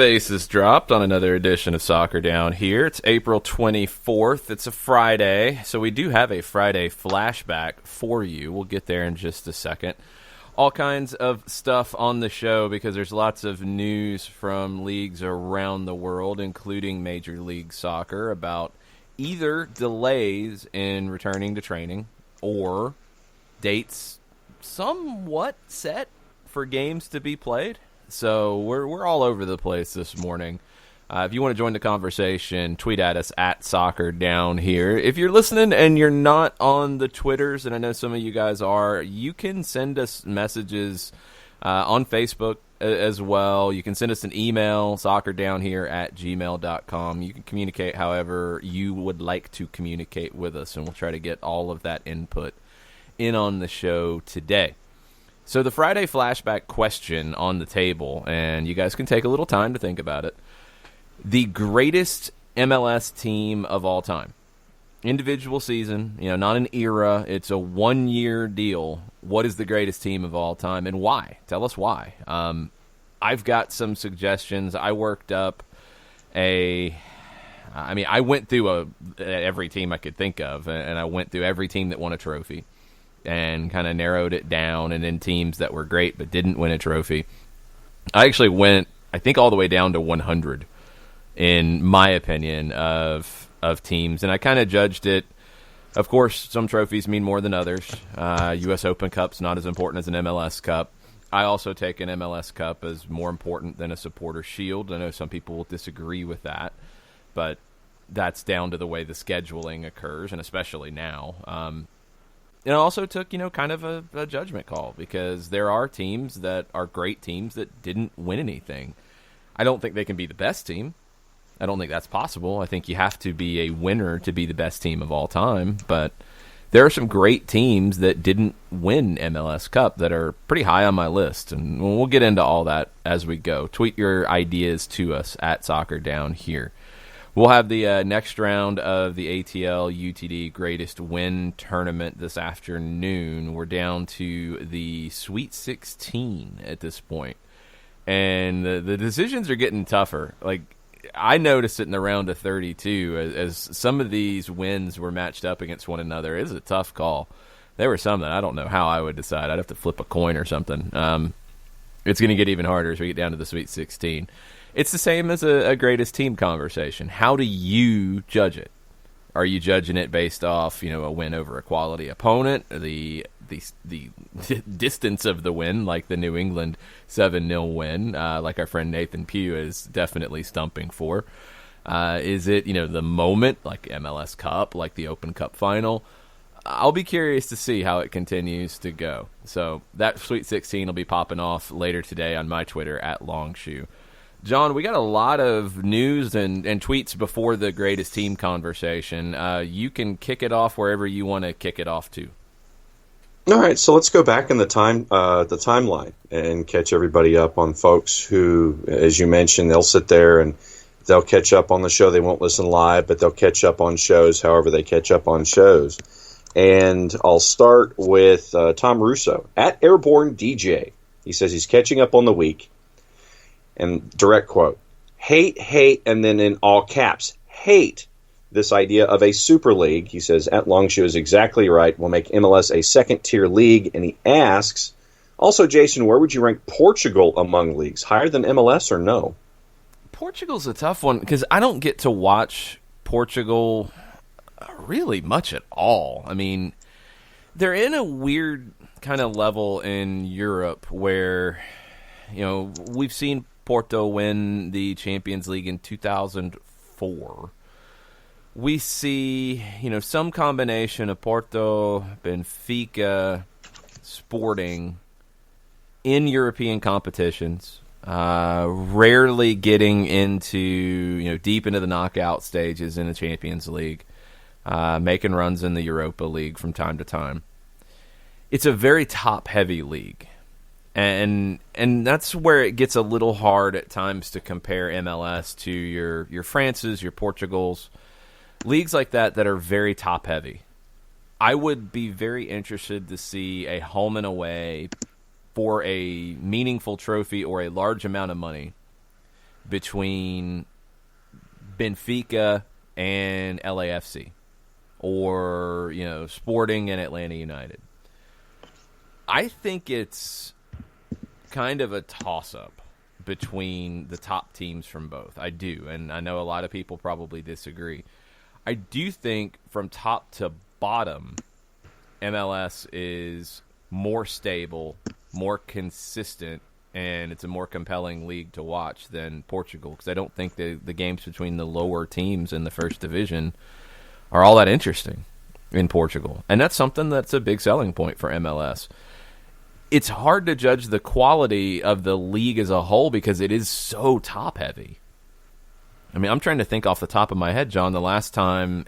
bases dropped on another edition of Soccer Down Here. It's April 24th. It's a Friday, so we do have a Friday flashback for you. We'll get there in just a second. All kinds of stuff on the show because there's lots of news from leagues around the world, including Major League Soccer, about either delays in returning to training or dates somewhat set for games to be played. So we're all over the place this morning. If you want to join the conversation, tweet at us at Soccer Down Here. If you're listening and you're not on the Twitters, and I know some of you guys are, you can send us messages on Facebook as well. You can send us an email, soccerdownhere@gmail.com. You can communicate however you would like to communicate with us, and we'll try to get all of that input in on the show today. So the Friday flashback question on the table, and you guys can take a little time to think about it. The greatest MLS team of all time. Individual season, not an era. It's a one-year deal. What is the greatest team of all time and why? Tell us why. I've got some suggestions. I worked up I went through every team I could think of, and I went through every team that won a trophy and kind of narrowed it down, and then teams that were great but didn't win a trophy. I actually went, I think, all the way down to 100, in my opinion, of teams, and I kind of judged it. Of course, some trophies mean more than others. U.S. Open Cup's not as important as an MLS Cup. I also take an MLS Cup as more important than a Supporter Shield. I know some people will disagree with that, but that's down to the way the scheduling occurs, and especially now. It also took, kind of a judgment call because there are teams that are great teams that didn't win anything. I don't think they can be the best team. I don't think that's possible. I think you have to be a winner to be the best team of all time. But there are some great teams that didn't win MLS Cup that are pretty high on my list. And we'll get into all that as we go. Tweet your ideas to us at Soccer Down Here. We'll have the next round of the ATL UTD Greatest Win Tournament this afternoon. We're down to the Sweet 16 at this point. And the decisions are getting tougher. Like, I noticed it in the round of 32 as some of these wins were matched up against one another. It was a tough call. There were some that I don't know how I would decide. I'd have to flip a coin or something. It's going to get even harder as we get down to the Sweet 16. It's the same as a greatest team conversation. How do you judge it? Are you judging it based off, a win over a quality opponent, the distance of the win, like the New England 7-0 win, like our friend Nathan Pugh is definitely stumping for? Is it, the moment, like MLS Cup, like the Open Cup final? I'll be curious to see how it continues to go. So that Sweet 16 will be popping off later today on my Twitter at Longshoe. John, we got a lot of news and tweets before the greatest team conversation. You can kick it off wherever you want to kick it off to. All right, so let's go back in the timeline and catch everybody up on folks who, as you mentioned, they'll sit there and they'll catch up on the show. They won't listen live, but they'll catch up on shows however they catch up on shows. And I'll start with Tom Russo at Airborne DJ. He says he's catching up on the week. And direct quote, hate, and then in all caps, hate this idea of a super league. He says, at Longshoe is exactly right. We'll make MLS a second-tier league. And he asks, also, Jason, where would you rank Portugal among leagues? Higher than MLS or no? Portugal's a tough one because I don't get to watch Portugal really much at all. I mean, they're in a weird kind of level in Europe where, we've seen Porto win the Champions League in 2004. We see, some combination of Porto, Benfica, Sporting in European competitions, rarely getting into, deep into the knockout stages in the Champions League, making runs in the Europa League from time to time. It's a very top-heavy league. And that's where it gets a little hard at times to compare MLS to your France's, your Portugal's, leagues like that are very top heavy. I would be very interested to see a home and away for a meaningful trophy or a large amount of money between Benfica and LAFC, or Sporting and Atlanta United. I think it's kind of a toss-up between the top teams from both. I do, and I know a lot of people probably disagree. I do think from top to bottom, MLS is more stable, more consistent, and it's a more compelling league to watch than Portugal, because I don't think the games between the lower teams in the first division are all that interesting in Portugal. And that's something that's a big selling point for MLS. It's hard to judge the quality of the league as a whole because it is so top-heavy. I mean, I'm trying to think off the top of my head, John, the last time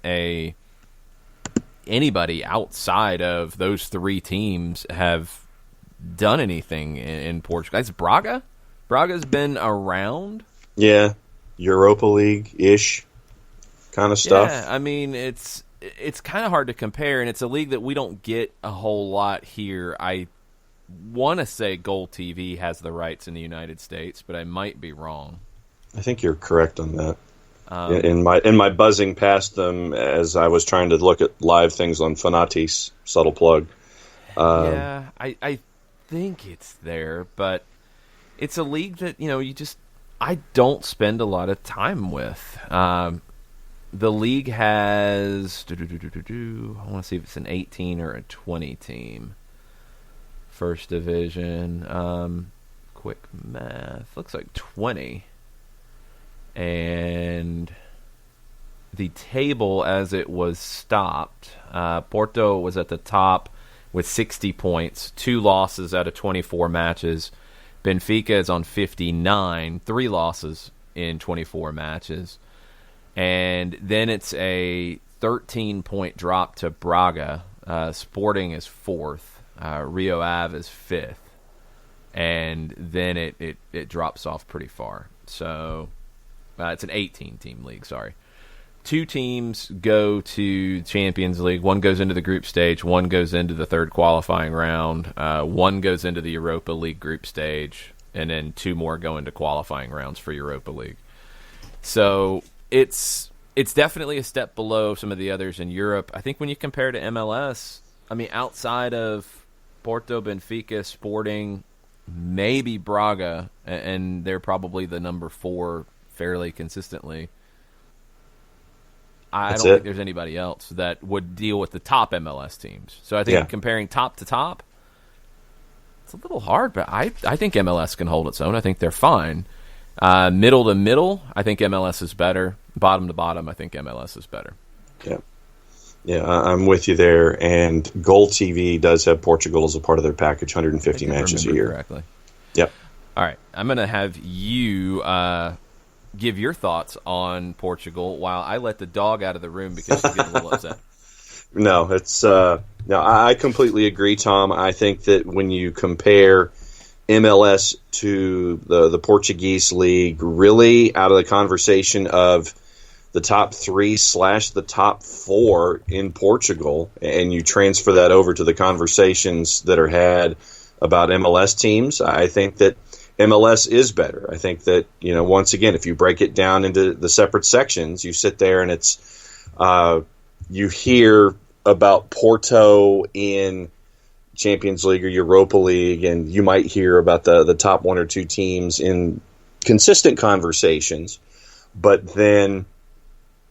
anybody outside of those three teams have done anything in Portugal. It's Braga. Braga's been around. Yeah, Europa League-ish kind of stuff. Yeah, I mean, it's kind of hard to compare, and it's a league that we don't get a whole lot here. I want to say Goal TV has the rights in the United States, but I might be wrong. I think you're correct on that. In my buzzing past them as I was trying to look at live things on Fanatis, subtle plug. Yeah, I think it's there, but it's a league that I don't spend a lot of time with. The league has I want to see if it's an 18 or a 20 team. First division. Quick math. Looks like 20. And the table as it was stopped, Porto was at the top with 60 points, 2 losses out of 24 matches. Benfica is on 59, 3 losses in 24 matches. And then it's a 13-point drop to Braga. Sporting is 4th. Rio Ave is 5th. And then it drops off pretty far. So it's an 18-team league, sorry. 2 teams go to Champions League. 1 goes into the group stage. 1 goes into the third qualifying round. 1 goes into the Europa League group stage. And then 2 more go into qualifying rounds for Europa League. So it's definitely a step below some of the others in Europe. I think when you compare to MLS, I mean, outside of Porto, Benfica, Sporting, maybe Braga, and they're probably the number 4 fairly consistently. I don't think there's anybody else that would deal with the top MLS teams. So I think comparing top to top, it's a little hard, but I think MLS can hold its own. I think they're fine. Middle to middle, I think MLS is better. Bottom to bottom, I think MLS is better. Yeah, I'm with you there. And Goal TV does have Portugal as a part of their package, 150 matches a year. Correctly. Yep. All right, I'm going to have you give your thoughts on Portugal while I let the dog out of the room because she's getting a little upset. No, I completely agree, Tom. I think that when you compare MLS to the Portuguese league, really out of the conversation of the top 3 / the top 4 in Portugal, and you transfer that over to the conversations that are had about MLS teams, I think that MLS is better. I think that, once again, if you break it down into the separate sections, you sit there and it's you hear about Porto in Champions League or Europa League, and you might hear about the top 1 or 2 teams in consistent conversations. But then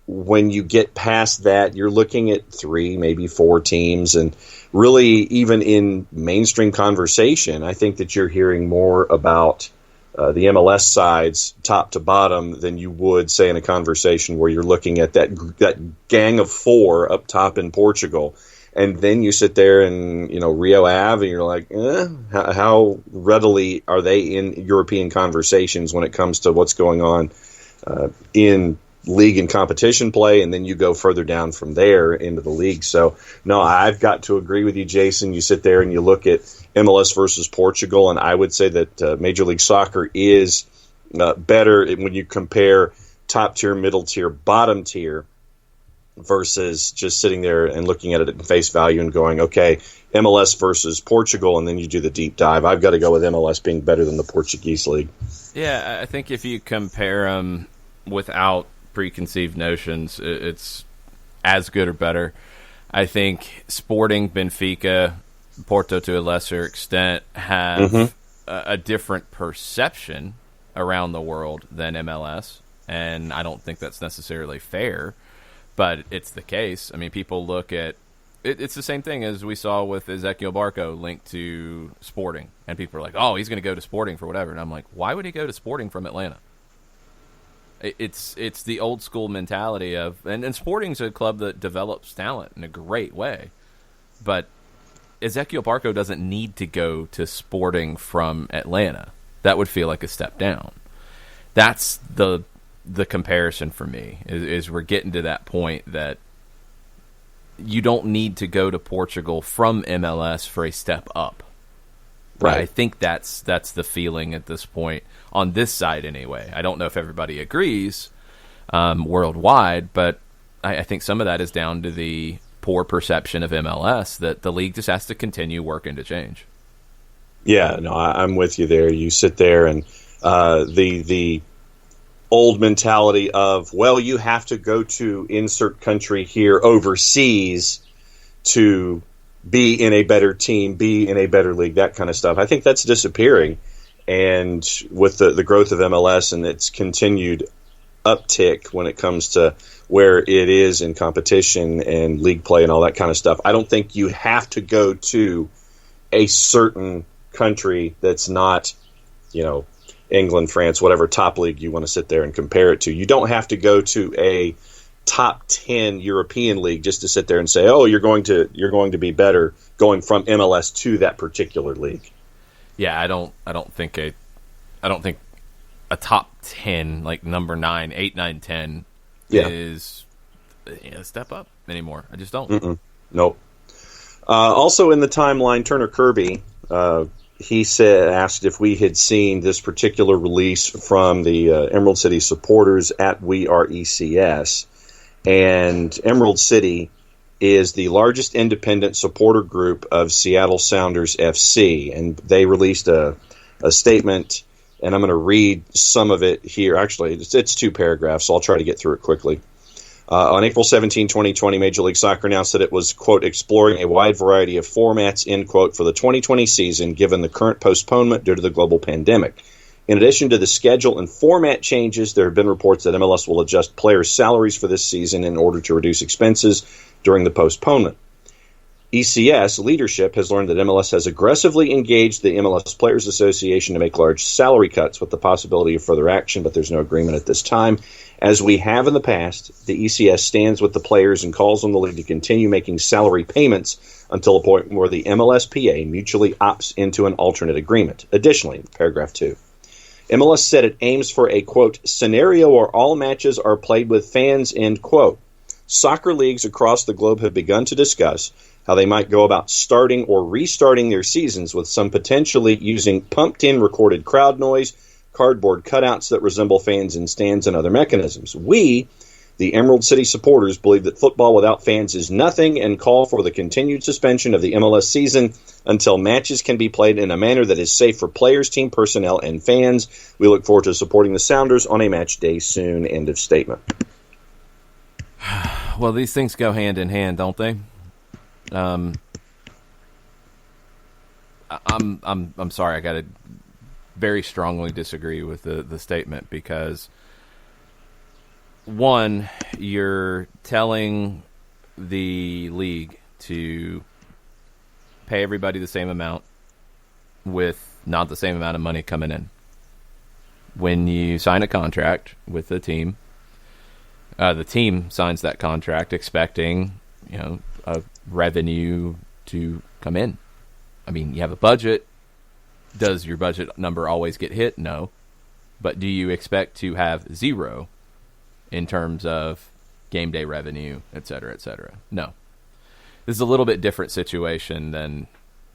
when you get past that, you're looking at 3, maybe 4 teams. And really, even in mainstream conversation, I think that you're hearing more about the MLS sides top to bottom than you would, say, in a conversation where you're looking at that gang of 4 up top in Portugal. And then you sit there and, Rio Ave, and you're like, how readily are they in European conversations when it comes to what's going on in league and competition play? And then you go further down from there into the league. So, no, I've got to agree with you, Jason. You sit there and you look at MLS versus Portugal, and I would say that Major League Soccer is better when you compare top tier, middle tier, bottom tier. versus just sitting there and looking at it at face value and going, okay, MLS versus Portugal, and then you do the deep dive. I've got to go with MLS being better than the Portuguese league. Yeah, I think if you compare them without preconceived notions, it's as good or better. I think Sporting, Benfica, Porto to a lesser extent have a different perception around the world than MLS, and I don't think that's necessarily fair, but it's the case. I mean, people look at it's the same thing as we saw with Ezequiel Barco linked to Sporting, and people are like, oh, he's going to go to Sporting for whatever, and I'm like, why would he go to Sporting from Atlanta? It's the old school mentality of, and Sporting's a club that develops talent in a great way, but Ezequiel Barco doesn't need to go to Sporting from Atlanta. That would feel like a step down. That's the comparison for me, is we're getting to that point that you don't need to go to Portugal from MLS for a step up. Right. I think that's the feeling at this point, on this side anyway. I don't know if everybody agrees worldwide, but I think some of that is down to the poor perception of MLS that the league just has to continue working to change. Yeah, no, I'm with you there. You sit there and the old mentality of, well, you have to go to insert country here overseas to be in a better team, be in a better league, that kind of stuff. I think that's disappearing. And with the growth of MLS and its continued uptick when it comes to where it is in competition and league play and all that kind of stuff, I don't think you have to go to a certain country that's not, England, France, whatever top league you want to sit there and compare it to. You don't have to go to a top 10 European league just to sit there and say, oh, you're going to be better going from MLS to that particular league. Yeah, I don't think a top 10, like number 9, 8, 9, 10 is a step up anymore. I just don't. Nope. Also in the timeline, Turner Kirby, he asked if we had seen this particular release from the Emerald City supporters at We Are ECS. And Emerald City is the largest independent supporter group of Seattle Sounders FC. And they released a statement, and I'm going to read some of it here. Actually, it's 2 paragraphs, so I'll try to get through it quickly. On April 17, 2020, Major League Soccer announced that it was, quote, exploring a wide variety of formats, end quote, for the 2020 season, given the current postponement due to the global pandemic. In addition to the schedule and format changes, there have been reports that MLS will adjust players' salaries for this season in order to reduce expenses during the postponement. ECS leadership has learned that MLS has aggressively engaged the MLS Players Association to make large salary cuts with the possibility of further action, but there's no agreement at this time. As we have in the past, the ECS stands with the players and calls on the league to continue making salary payments until a point where the MLSPA mutually opts into an alternate agreement. Additionally, paragraph 2, MLS said it aims for a, quote, scenario where all matches are played with fans, end quote. Soccer leagues across the globe have begun to discuss how they might go about starting or restarting their seasons, with some potentially using pumped-in recorded crowd noise, cardboard cutouts that resemble fans in stands, and other mechanisms. We, the Emerald City supporters, believe that football without fans is nothing and call for the continued suspension of the MLS season until matches can be played in a manner that is safe for players, team personnel, and fans. We look forward to supporting the Sounders on a match day soon. End of statement. Well, these things go hand in hand, don't they? I'm sorry. I got to very strongly disagree with the statement, because one, you're telling the league to pay everybody the same amount with not the same amount of money coming in. When you sign a contract with the team signs that contract expecting, a revenue to come in. I mean, you have a budget. Does your budget number always get hit? No. But do you expect to have zero in terms of game day revenue, et cetera, et cetera? No. This is a little bit different situation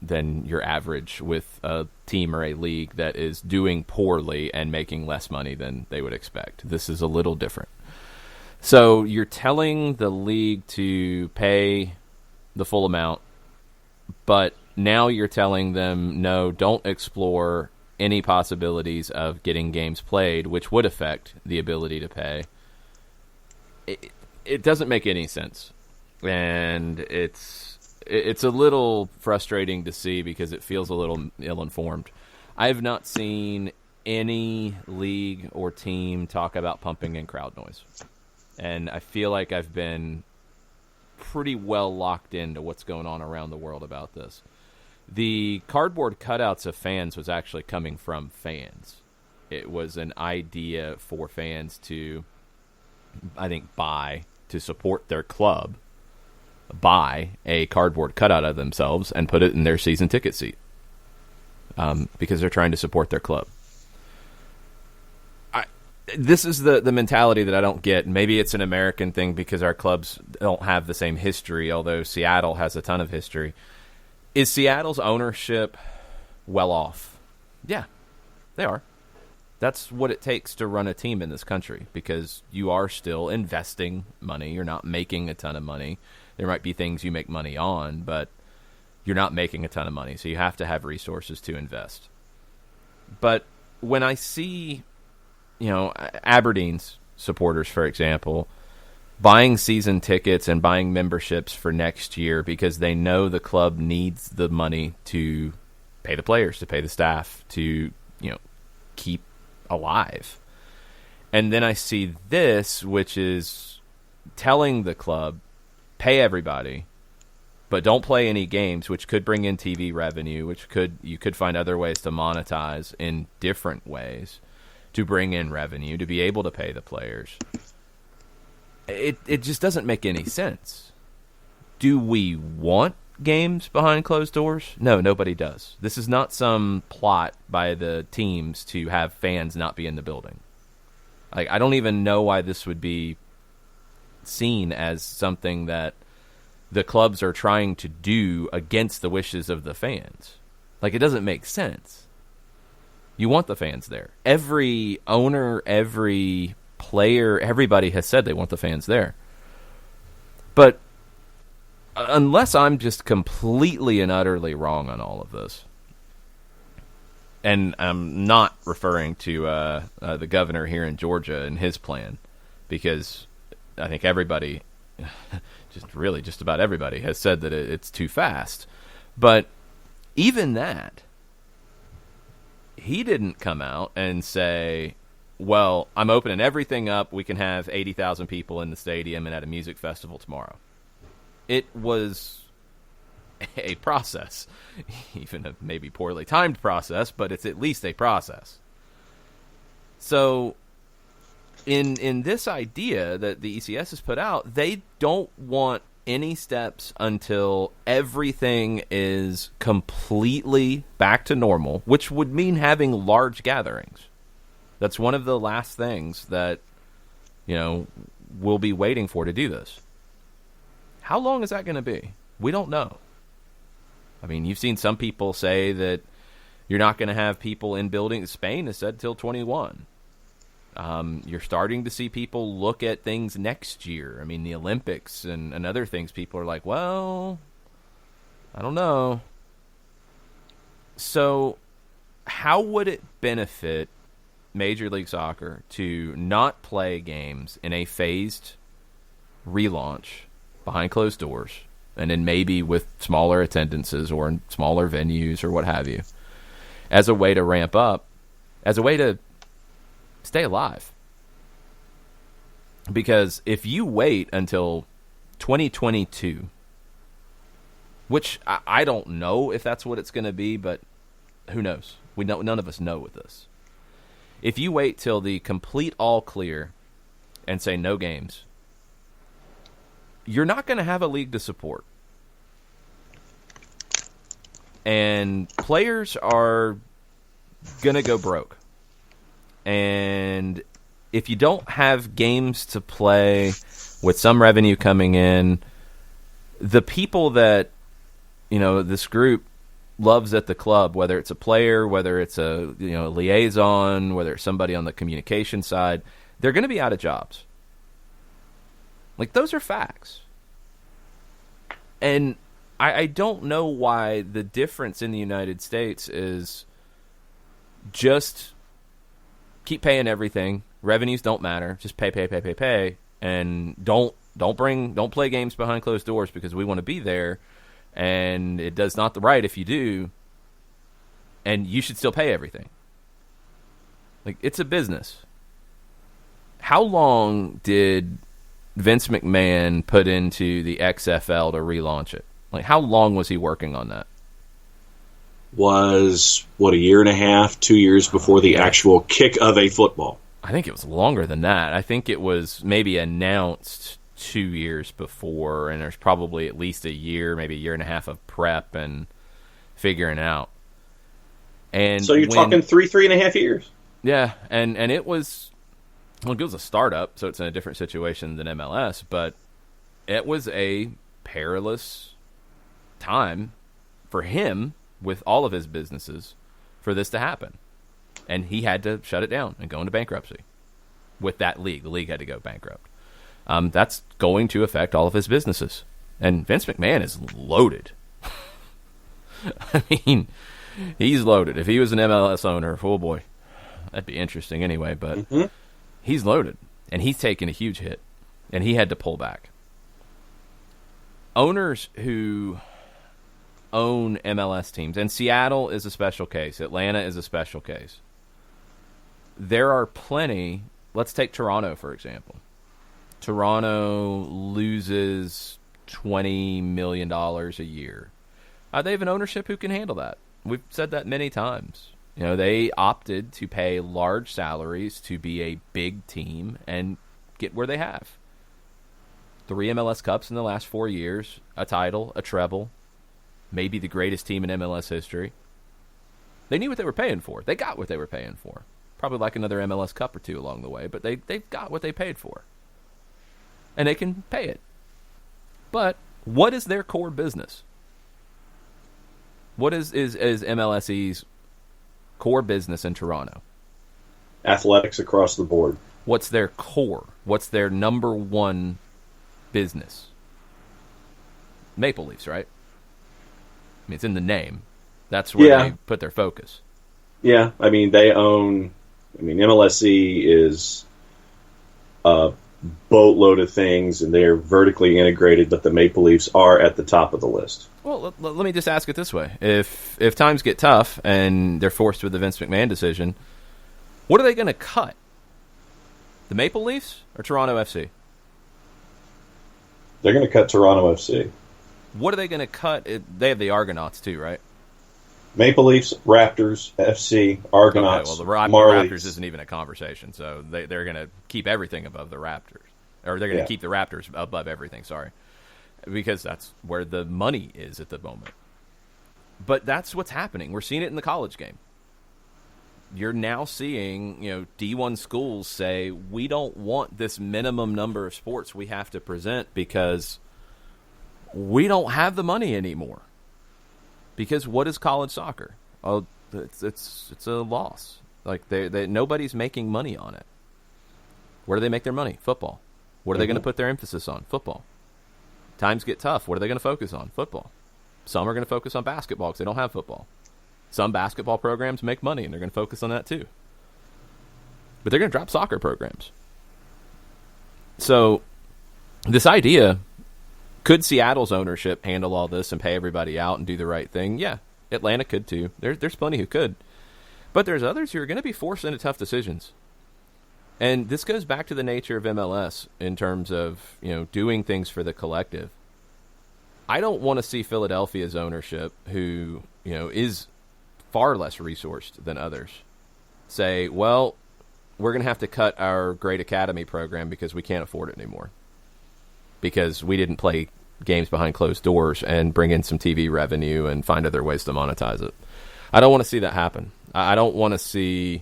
than your average with a team or a league that is doing poorly and making less money than they would expect. This is a little different. So you're telling the league to pay the full amount, but now you're telling them, no, don't explore any possibilities of getting games played, which would affect the ability to pay. It doesn't make any sense. And it's a little frustrating to see because it feels a little ill-informed. I have not seen any league or team talk about pumping in crowd noise. And I feel like I've been pretty well locked into what's going on around the world about this. The cardboard cutouts of fans was actually coming from fans. It was an idea for fans to, I think, buy to support their club, buy a cardboard cutout of themselves and put it in their season ticket seat because they're trying to support their club. This is the mentality that I don't get. Maybe it's an American thing because our clubs don't have the same history, although Seattle has a ton of history. Is Seattle's ownership well off? Yeah, they are. That's what it takes to run a team in this country because you are still investing money. You're not making a ton of money. There might be things you make money on, but you're not making a ton of money, so you have to have resources to invest. But when I see, Aberdeen's supporters, for example, buying season tickets and buying memberships for next year because they know the club needs the money to pay the players, to pay the staff, to, keep alive. And then I see this, which is telling the club, pay everybody, but don't play any games, which could bring in TV revenue, which you could find other ways to monetize in different ways to bring in revenue, to be able to pay the players. It just doesn't make any sense. Do we want games behind closed doors? No, nobody does. This is not some plot by the teams to have fans not be in the building. Like, I don't even know why this would be seen as something that the clubs are trying to do against the wishes of the fans. Like, it doesn't make sense. You want the fans there. Every owner, every player, everybody has said they want the fans there. But unless I'm just completely and utterly wrong on all of this, and I'm not referring to the governor here in Georgia and his plan, because I think everybody, just about everybody, has said that it's too fast. But even that, he didn't come out and say, well, I'm opening everything up. We can have 80,000 people in the stadium and at a music festival tomorrow. It was a process, even a maybe poorly timed process, but it's at least a process. So in this idea that the ECS has put out, they don't want any steps until everything is completely back to normal, which would mean having large gatherings. That's one of the last things that, we'll be waiting for to do this. How long is that going to be? We don't know. I mean, you've seen some people say that you're not going to have people in buildings. Spain has said till 21. You're starting to see people look at things next year. I mean, the Olympics and other things, people are like, well, I don't know. So how would it benefit Major League Soccer to not play games in a phased relaunch behind closed doors, and then maybe with smaller attendances or in smaller venues or what have you, as a way to ramp up, as a way to stay alive? Because if you wait until 2022, which I don't know if that's what it's going to be, but who knows? None of us know with this. If you wait till the complete all clear and say no games, you're not going to have a league to support. And players are going to go broke. And if you don't have games to play with some revenue coming in, the people that, this group loves at the club, whether it's a player, whether it's a liaison, whether it's somebody on the communication side, they're going to be out of jobs. Like, those are facts. And I don't know why the difference in the United States is just keep paying everything. Revenues don't matter. Just pay, and don't play games behind closed doors because we want to be there, and it does not the right if you do, and you should still pay everything. Like, it's a business. How long did Vince McMahon put into the XFL to relaunch it? Like, how long was he working on that? Was, a year and a half, 2 years before the actual kick of a football? I think it was longer than that. I think it was maybe announced 2 years before, and there's probably at least a year, maybe a year and a half of prep and figuring out. And so you're talking 3.5 years. Yeah, and it was, well, it was a startup, so it's in a different situation than MLS, but it was a perilous time for him with all of his businesses for this to happen. And he had to shut it down and go into bankruptcy with that league. The league had to go bankrupt. That's going to affect all of his businesses. And Vince McMahon is loaded. I mean, he's loaded. If he was an MLS owner, oh boy, that'd be interesting anyway. But he's loaded, and he's taken a huge hit, and he had to pull back. Owners who own MLS teams, and Seattle is a special case. Atlanta is a special case. There are plenty. Let's take Toronto, for example. Toronto loses $20 million a year. They have an ownership who can handle that. We've said that many times. You know, they opted to pay large salaries to be a big team and get where they have. 3 MLS Cups in the last 4 years, a title, a treble, maybe the greatest team in MLS history. They knew what they were paying for. They got what they were paying for. Probably like another MLS Cup or two along the way, but they've got what they paid for. And they can pay it. But what is their core business? What is MLSE's core business in Toronto? Athletics across the board. What's their core? What's their number one business? Maple Leafs, right? I mean, it's in the name. That's where they put their focus. Yeah, I mean, they own... I mean, MLSE is a boatload of things, and they're vertically integrated, but the Maple Leafs are at the top of the list. Well, let me just ask it this way. If times get tough and they're forced with the Vince McMahon decision, what are they going to cut? The Maple Leafs or Toronto FC? They're going to cut Toronto FC. What are they going to cut? They have the Argonauts too, right? Maple Leafs, Raptors, FC, Argonauts, okay, well, the Marlies. Raptors isn't even a conversation, so they're going to keep everything above the Raptors. Or they're going to keep the Raptors above everything, sorry. Because that's where the money is at the moment. But that's what's happening. We're seeing it in the college game. You're now seeing, D1 schools say, we don't want this minimum number of sports we have to present because we don't have the money anymore. Because what is college soccer? Oh, it's a loss. Like nobody's making money on it. Where do they make their money? Football. What are they going to put their emphasis on? Football. Times get tough. What are they going to focus on? Football. Some are going to focus on basketball because they don't have football. Some basketball programs make money, and they're going to focus on that too. But they're going to drop soccer programs. So this idea... Could Seattle's ownership handle all this and pay everybody out and do the right thing? Yeah, Atlanta could too. There's plenty who could. But there's others who are going to be forced into tough decisions. And this goes back to the nature of MLS in terms of, doing things for the collective. I don't want to see Philadelphia's ownership, who, is far less resourced than others, say, well, we're going to have to cut our great academy program because we can't afford it anymore. Because we didn't play games behind closed doors and bring in some TV revenue and find other ways to monetize it. I don't want to see that happen. I don't want to see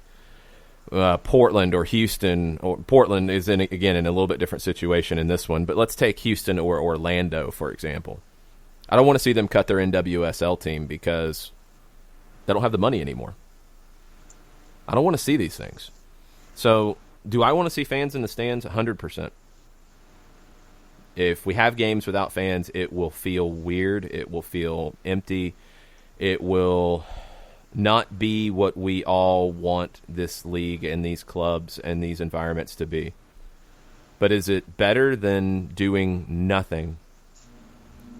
Portland or Houston. Or Portland is, in a little bit different situation in this one. But let's take Houston or Orlando, for example. I don't want to see them cut their NWSL team because they don't have the money anymore. I don't want to see these things. So do I want to see fans in the stands? 100%. If we have games without fans, it will feel weird. It will feel empty. It will not be what we all want this league and these clubs and these environments to be. But is it better than doing nothing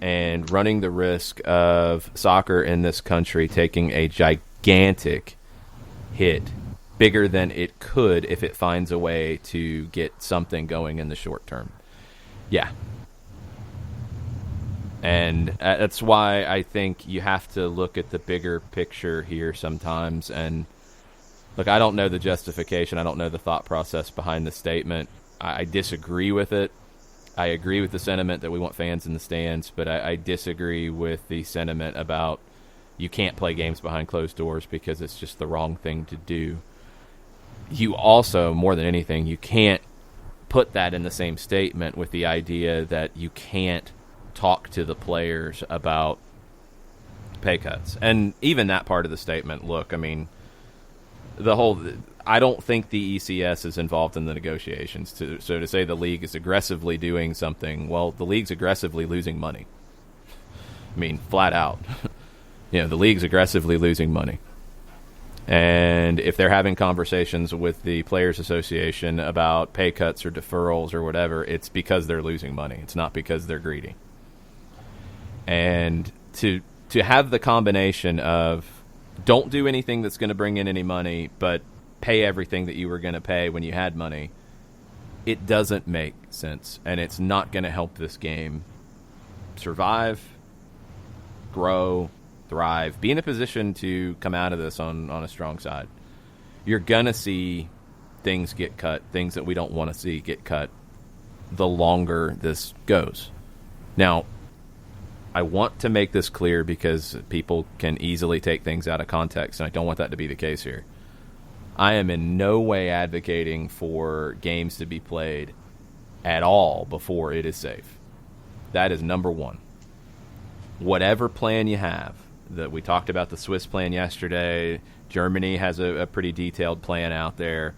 and running the risk of soccer in this country taking a gigantic hit, bigger than it could if it finds a way to get something going in the short term? Yeah. And that's why I think you have to look at the bigger picture here sometimes. And look, I don't know the justification. I don't know the thought process behind the statement. I disagree with it. I agree with the sentiment that we want fans in the stands, but I disagree with the sentiment about you can't play games behind closed doors because it's just the wrong thing to do. You also, more than anything, you can't put that in the same statement with the idea that you can't talk to the players about pay cuts. And even that part of the statement, look, I mean, I don't think the ECS is involved in the negotiations. So to say the league is aggressively doing something, well, the league's aggressively losing money. I mean, flat out. The league's aggressively losing money. And if they're having conversations with the Players Association about pay cuts or deferrals or whatever, it's because they're losing money. It's not because they're greedy. And to have the combination of don't do anything that's going to bring in any money, but pay everything that you were going to pay when you had money, it doesn't make sense. And it's not going to help this game survive, grow, thrive, be in a position to come out of this on a strong side. You're going to see things get cut, things that we don't want to see get cut, the longer this goes. Now, I want to make this clear because people can easily take things out of context, and I don't want that to be the case here. I am in no way advocating for games to be played at all before it is safe. That is number one. Whatever plan you have, that we talked about the Swiss plan yesterday, Germany has a pretty detailed plan out there.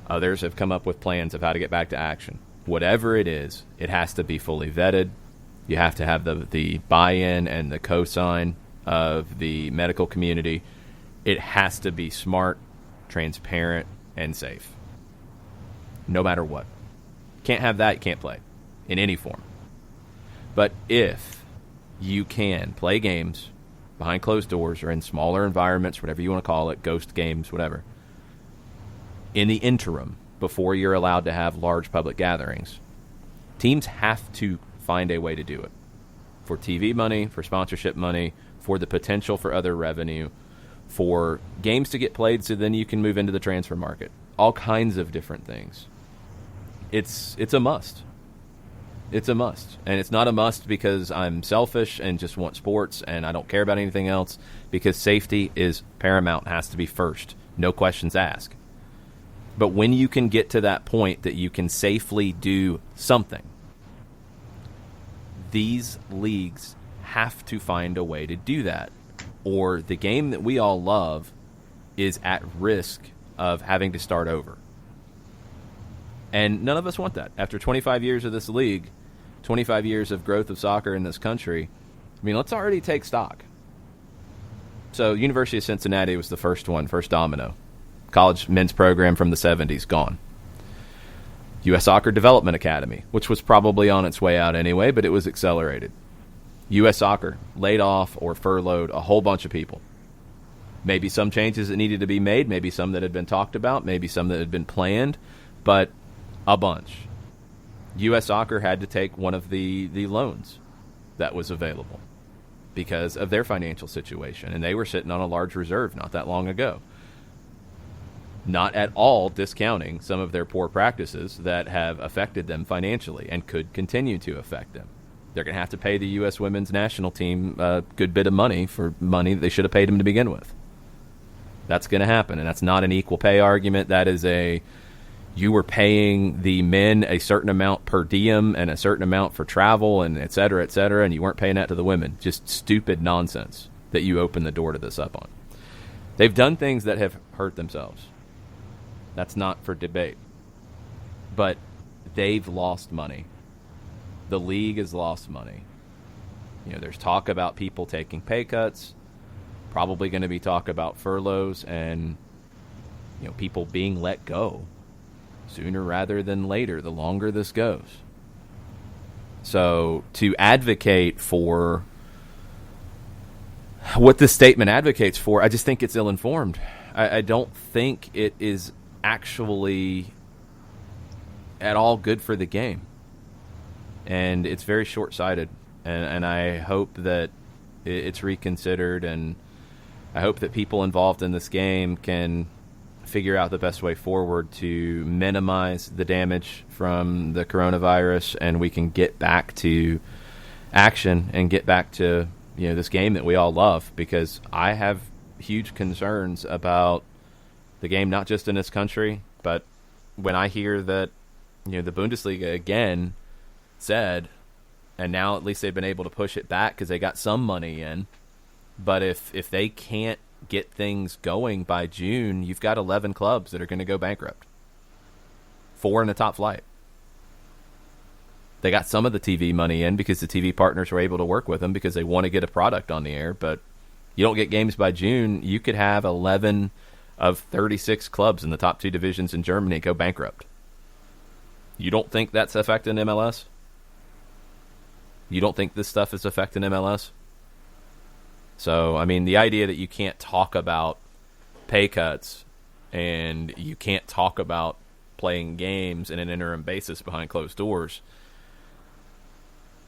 Others have come up with plans of how to get back to action. Whatever it is, it has to be fully vetted. You have to have the buy-in and the co-sign of the medical community. It has to be smart, transparent, and safe. No matter what. Can't have that, you can't play in any form. But if you can play games behind closed doors or in smaller environments, whatever you want to call it, ghost games, whatever, in the interim, before you're allowed to have large public gatherings, teams have to find a way to do it. For TV money, for sponsorship money, for the potential for other revenue, for games to get played so then you can move into the transfer market. All kinds of different things. It's a must. It's a must. And it's not a must because I'm selfish and just want sports and I don't care about anything else, because safety is paramount, has to be first. No questions asked. But when you can get to that point that you can safely do something, these leagues have to find a way to do that, or the game that we all love is at risk of having to start over. And none of us want that. After 25 years of this league, 25 years of growth of soccer in this country, I mean, let's already take stock. So University of Cincinnati was the first domino. College men's program from the 70s, gone. U.S. Soccer Development Academy, which was probably on its way out anyway, but it was accelerated. U.S. Soccer laid off or furloughed a whole bunch of people. Maybe some changes that needed to be made, maybe some that had been talked about, maybe some that had been planned, but a bunch. U.S. Soccer had to take one of the loans that was available because of their financial situation, and they were sitting on a large reserve not that long ago. Not at all discounting some of their poor practices that have affected them financially and could continue to affect them. They're going to have to pay the U.S. women's national team a good bit of money for money they should have paid them to begin with. That's going to happen, and that's not an equal pay argument. That is you were paying the men a certain amount per diem and a certain amount for travel and et cetera, and you weren't paying that to the women. Just stupid nonsense that you opened the door to this up on. They've done things that have hurt themselves. That's not for debate. But they've lost money. The league has lost money. There's talk about people taking pay cuts, probably going to be talk about furloughs and, people being let go sooner rather than later, the longer this goes. So to advocate for what this statement advocates for, I just think it's ill-informed. I don't think it is actually at all good for the game. And it's very short-sighted. And I hope that it's reconsidered, and I hope that people involved in this game can figure out the best way forward to minimize the damage from the coronavirus, and we can get back to action and get back to this game that we all love, because I have huge concerns about the game, not just in this country, but when I hear that the Bundesliga again said, and now at least they've been able to push it back because they got some money in, but if they can't get things going by June, you've got 11 clubs that are going to go bankrupt. 4 in the top flight. They got some of the TV money in because the TV partners were able to work with them because they want to get a product on the air, but you don't get games by June, you could have 11 of 36 clubs in the top 2 divisions in Germany go bankrupt. You don't think that's affecting MLS? You don't think this stuff is affecting MLS? So, the idea that you can't talk about pay cuts and you can't talk about playing games in an interim basis behind closed doors,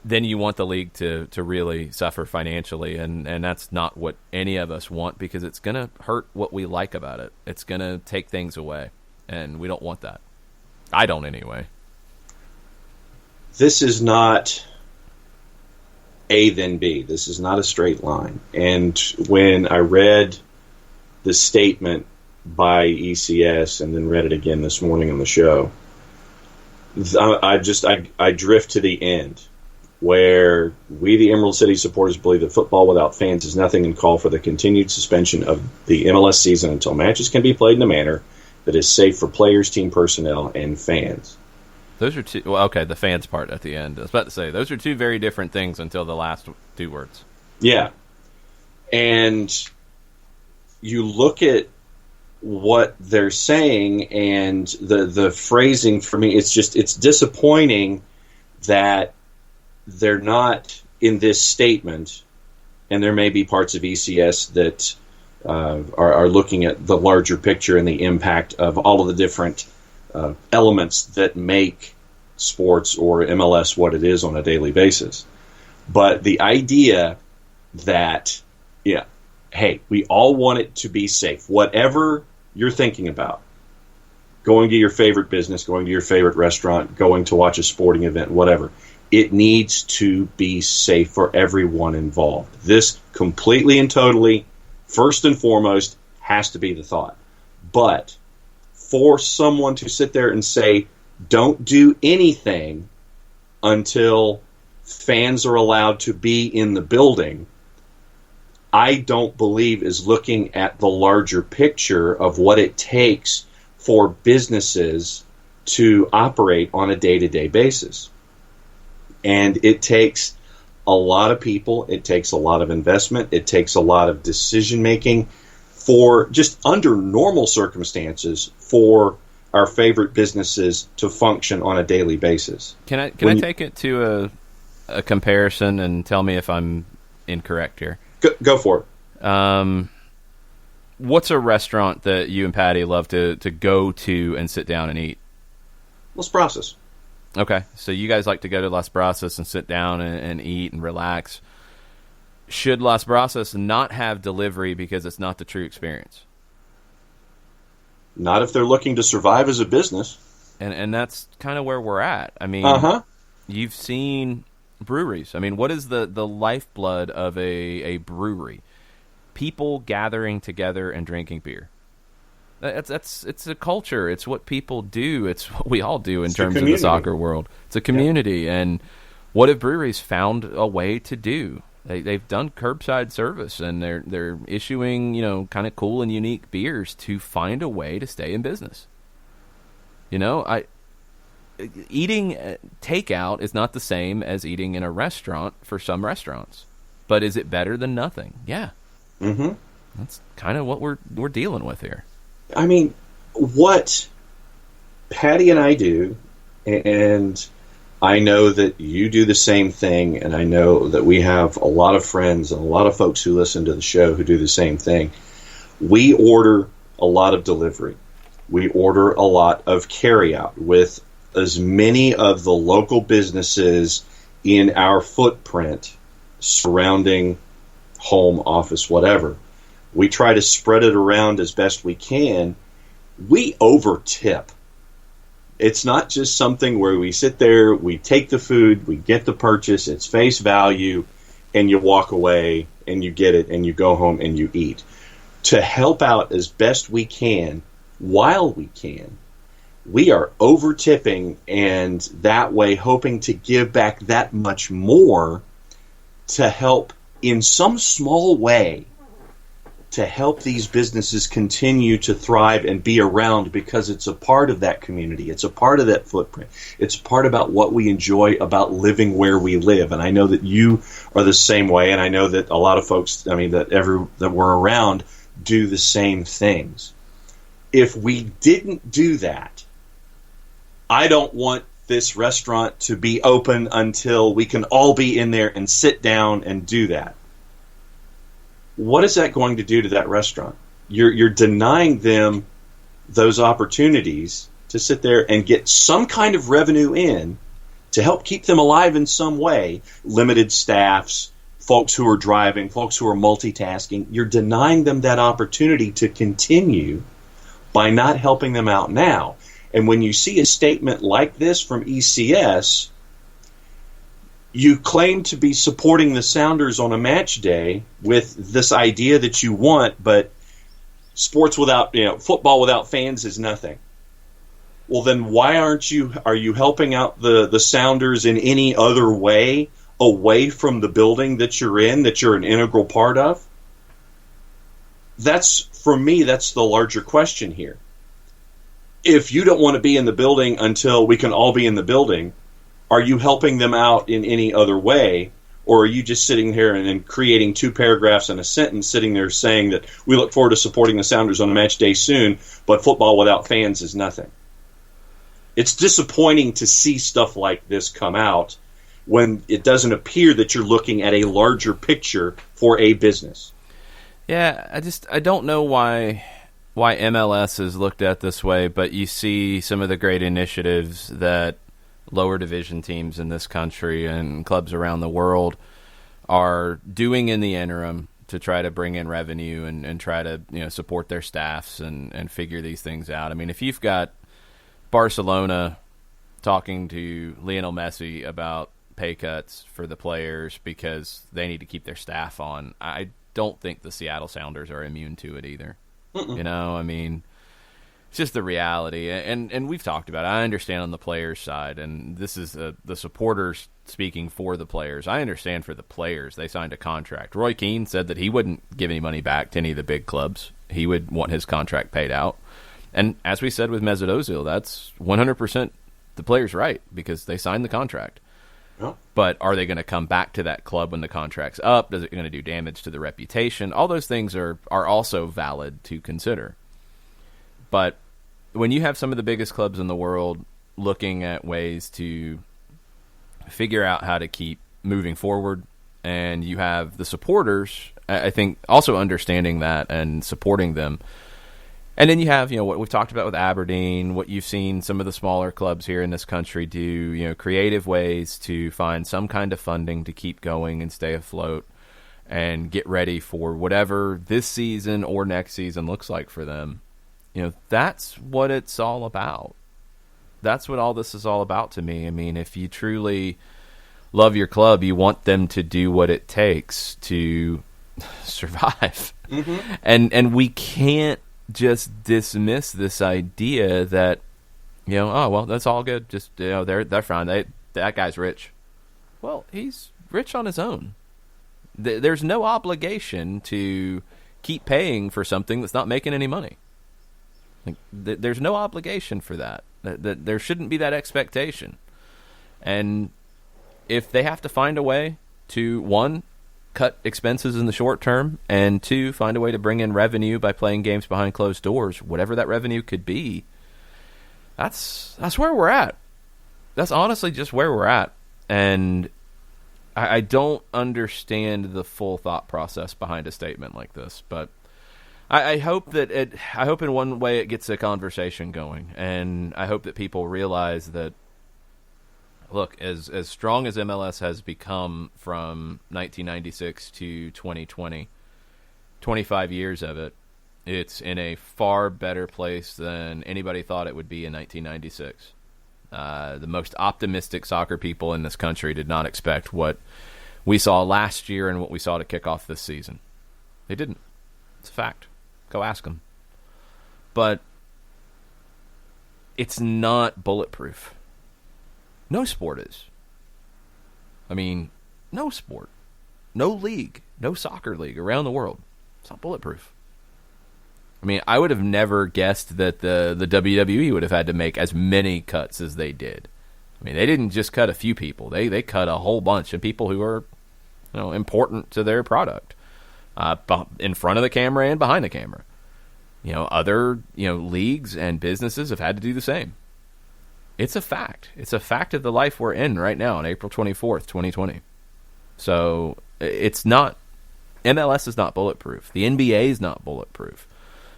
then you want the league to really suffer financially, and that's not what any of us want, because it's going to hurt what we like about it. It's going to take things away, and we don't want that. I don't anyway. This is not A then B. This is not a straight line. And when I read the statement by ECS and then read it again this morning on the show, I drift to the end, where we, the Emerald City supporters, believe that football without fans is nothing and call for the continued suspension of the MLS season until matches can be played in a manner that is safe for players, team personnel, and fans. Those are two. Well, okay, the fans part at the end. I was about to say, those are two very different things until the last 2 words. Yeah. And you look at what they're saying, and the phrasing, for me, it's disappointing that they're not in this statement, and there may be parts of ECS that are looking at the larger picture and the impact of all of the different elements that make sports or MLS what it is on a daily basis. But the idea that, hey, we all want it to be safe. Whatever you're thinking about, going to your favorite business, going to your favorite restaurant, going to watch a sporting event, whatever, it needs to be safe for everyone involved. This completely and totally, first and foremost, has to be the thought. But for someone to sit there and say, don't do anything until fans are allowed to be in the building, I don't believe is looking at the larger picture of what it takes for businesses to operate on a day-to-day basis. And it takes a lot of people, it takes a lot of investment, it takes a lot of decision-making for just under normal circumstances for our favorite businesses to function on a daily basis. Can I take it to a comparison and tell me if I'm incorrect here? Go for it. What's a restaurant that you and Patty love to go to and sit down and eat? Las Brasas. Okay, so you guys like to go to Las Brasas and sit down and eat and relax. Should Las Brasas not have delivery because it's not the true experience? Not if they're looking to survive as a business. And that's kind of where we're at. I mean, You've seen breweries. I mean, what is the lifeblood of a brewery? People gathering together and drinking beer. It's a culture. It's what people do. It's what we all do in terms of the soccer world. It's a community. Yeah. And what have breweries found a way to do? They've done curbside service, and they're issuing kind of cool and unique beers to find a way to stay in business. eating takeout is not the same as eating in a restaurant for some restaurants. But is it better than nothing? Yeah. Mm-hmm. That's kind of what we're dealing with here. I mean, what Patty and I do, and I know that you do the same thing, and I know that we have a lot of friends and a lot of folks who listen to the show who do the same thing. We order a lot of delivery. We order a lot of carryout with as many of the local businesses in our footprint surrounding home, office, whatever. We try to spread it around as best we can. We over-tip. It's not just something where we sit there, we take the food, we get the purchase, it's face value, and you walk away and you get it and you go home and you eat. To help out as best we can, while we can, we are over-tipping, and that way hoping to give back that much more to help in some small way to help these businesses continue to thrive and be around, because it's a part of that community. It's a part of that footprint. It's a part about what we enjoy about living where we live. And I know that you are the same way, and I know that a lot of folks, that we're around do the same things. If we didn't do that, I don't want this restaurant to be open until we can all be in there and sit down and do that. What is that going to do to that restaurant? You're denying them those opportunities to sit there and get some kind of revenue in to help keep them alive in some way. Limited staffs, folks who are driving, folks who are multitasking. You're denying them that opportunity to continue by not helping them out now. And when you see a statement like this from ECS, you claim to be supporting the Sounders on a match day with this idea that you want, but football without fans is nothing. Well, then why are you helping out the Sounders in any other way away from the building that you're in, that you're an integral part of? For me, that's the larger question here. If you don't want to be in the building until we can all be in the building, are you helping them out in any other way? Or are you just sitting here and creating 2 paragraphs and a sentence sitting there saying that we look forward to supporting the Sounders on a match day soon, but football without fans is nothing? It's disappointing to see stuff like this come out when it doesn't appear that you're looking at a larger picture for a business. Yeah, I don't know why MLS is looked at this way, but you see some of the great initiatives that lower division teams in this country and clubs around the world are doing in the interim to try to bring in revenue and try to support their staffs and figure these things out. I mean, if you've got Barcelona talking to Lionel Messi about pay cuts for the players because they need to keep their staff on, I don't think the Seattle Sounders are immune to it either. I mean, it's just the reality. And we've talked about it. I understand on the players' side, and this is the supporters speaking for the players. I understand for the players. They signed a contract. Roy Keane said that he wouldn't give any money back to any of the big clubs. He would want his contract paid out. And as we said with Mesut Ozil, that's 100% the player's right because they signed the contract. Yeah. But are they going to come back to that club when the contract's up? Is it going to do damage to the reputation? All those things are also valid to consider. But when you have some of the biggest clubs in the world looking at ways to figure out how to keep moving forward, and you have the supporters, I think, also understanding that and supporting them. And then you have, what we've talked about with Aberdeen, what you've seen some of the smaller clubs here in this country do, creative ways to find some kind of funding to keep going and stay afloat and get ready for whatever this season or next season looks like for them. That's what it's all about. That's what all this is all about to me. I mean, if you truly love your club, you want them to do what it takes to survive. Mm-hmm. And we can't just dismiss this idea that, oh, well, that's all good. Just, they're fine. That guy's rich. Well, he's rich on his own. There's no obligation to keep paying for something that's not making any money. There's no obligation for that. That there shouldn't be that expectation. And if they have to find a way to, one, cut expenses in the short term, and two, find a way to bring in revenue by playing games behind closed doors, whatever that revenue could be, that's where we're at. That's honestly just where we're at. And I don't understand the full thought process behind a statement like this, but I hope that I hope in one way it gets a conversation going, and I hope that people realize that, look, as strong as MLS has become from 1996 to 2020, 25 years of it, it's in a far better place than anybody thought it would be in 1996. The most optimistic soccer people in this country did not expect what we saw last year and what we saw to kick off this season. They didn't. It's a fact. Go ask them. But it's not bulletproof. No sport is. I mean, no sport. No league. No soccer league around the world. It's not bulletproof. I mean, I would have never guessed that the WWE would have had to make as many cuts as they did. I mean, they didn't just cut a few people. They cut a whole bunch of people who are, important to their product, in front of the camera and behind the camera. Other leagues and businesses have had to do the same. It's a fact. It's a fact of the life we're in right now on April 24th, 2020. So it's not, MLS is not bulletproof. The NBA is not bulletproof.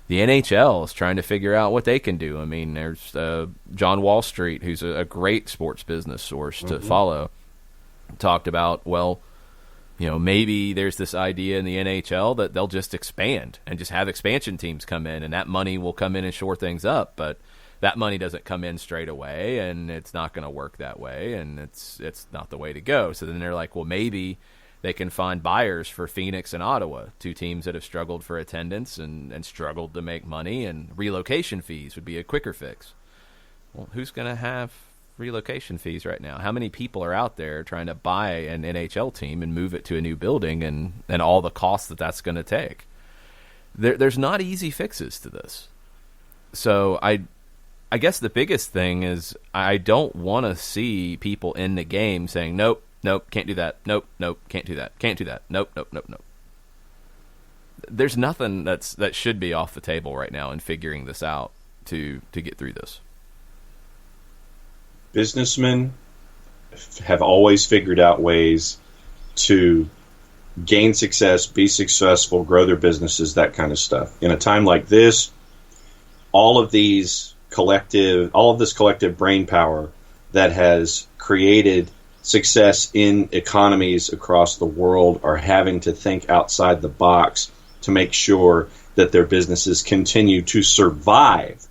The NHL is trying to figure out what they can do. I mean, there's John Wall Street, who's a great sports business source to follow, talked about, maybe there's this idea in the NHL that they'll just expand and just have expansion teams come in, and that money will come in and shore things up. But that money doesn't come in straight away, and it's not going to work that way, and it's not the way to go. So then they're like, well, maybe they can find buyers for Phoenix and Ottawa, two teams that have struggled for attendance and struggled to make money, and relocation fees would be a quicker fix. Well, who's going to have relocation fees right now? How many people are out there trying to buy an NHL team and move it to a new building and all the costs that's going to take? There's not easy fixes to this. So I guess the biggest thing is I don't want to see people in the game saying, nope, can't do that. Nope, can't do that. Can't do that. Nope. There's nothing that should be off the table right now in figuring this out to get through this. Businessmen have always figured out ways to gain success, be successful, grow their businesses, that kind of stuff. In a time like this, all of this collective brain power that has created success in economies across the world are having to think outside the box to make sure that their businesses continue to survive,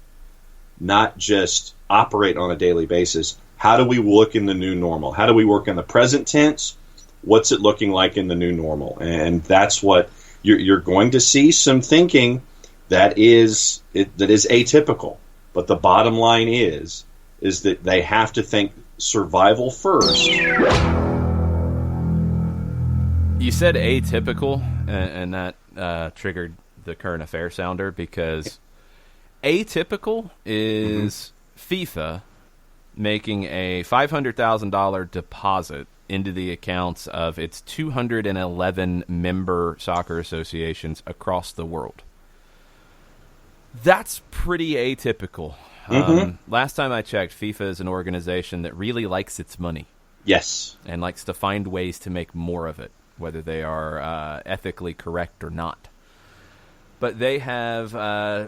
not just operate on a daily basis. How do we look in the new normal? How do we work in the present tense? What's it looking like in the new normal? And that's what you're going to see, some thinking that is atypical. But the bottom line is that they have to think survival first. You said atypical, and that triggered the current affair sounder, because atypical is FIFA making a $500,000 deposit into the accounts of its 211 member soccer associations across the world. That's pretty atypical. Last time I checked, FIFA is an organization that really likes its money. Yes. And likes to find ways to make more of it, whether they are ethically correct or not. But they have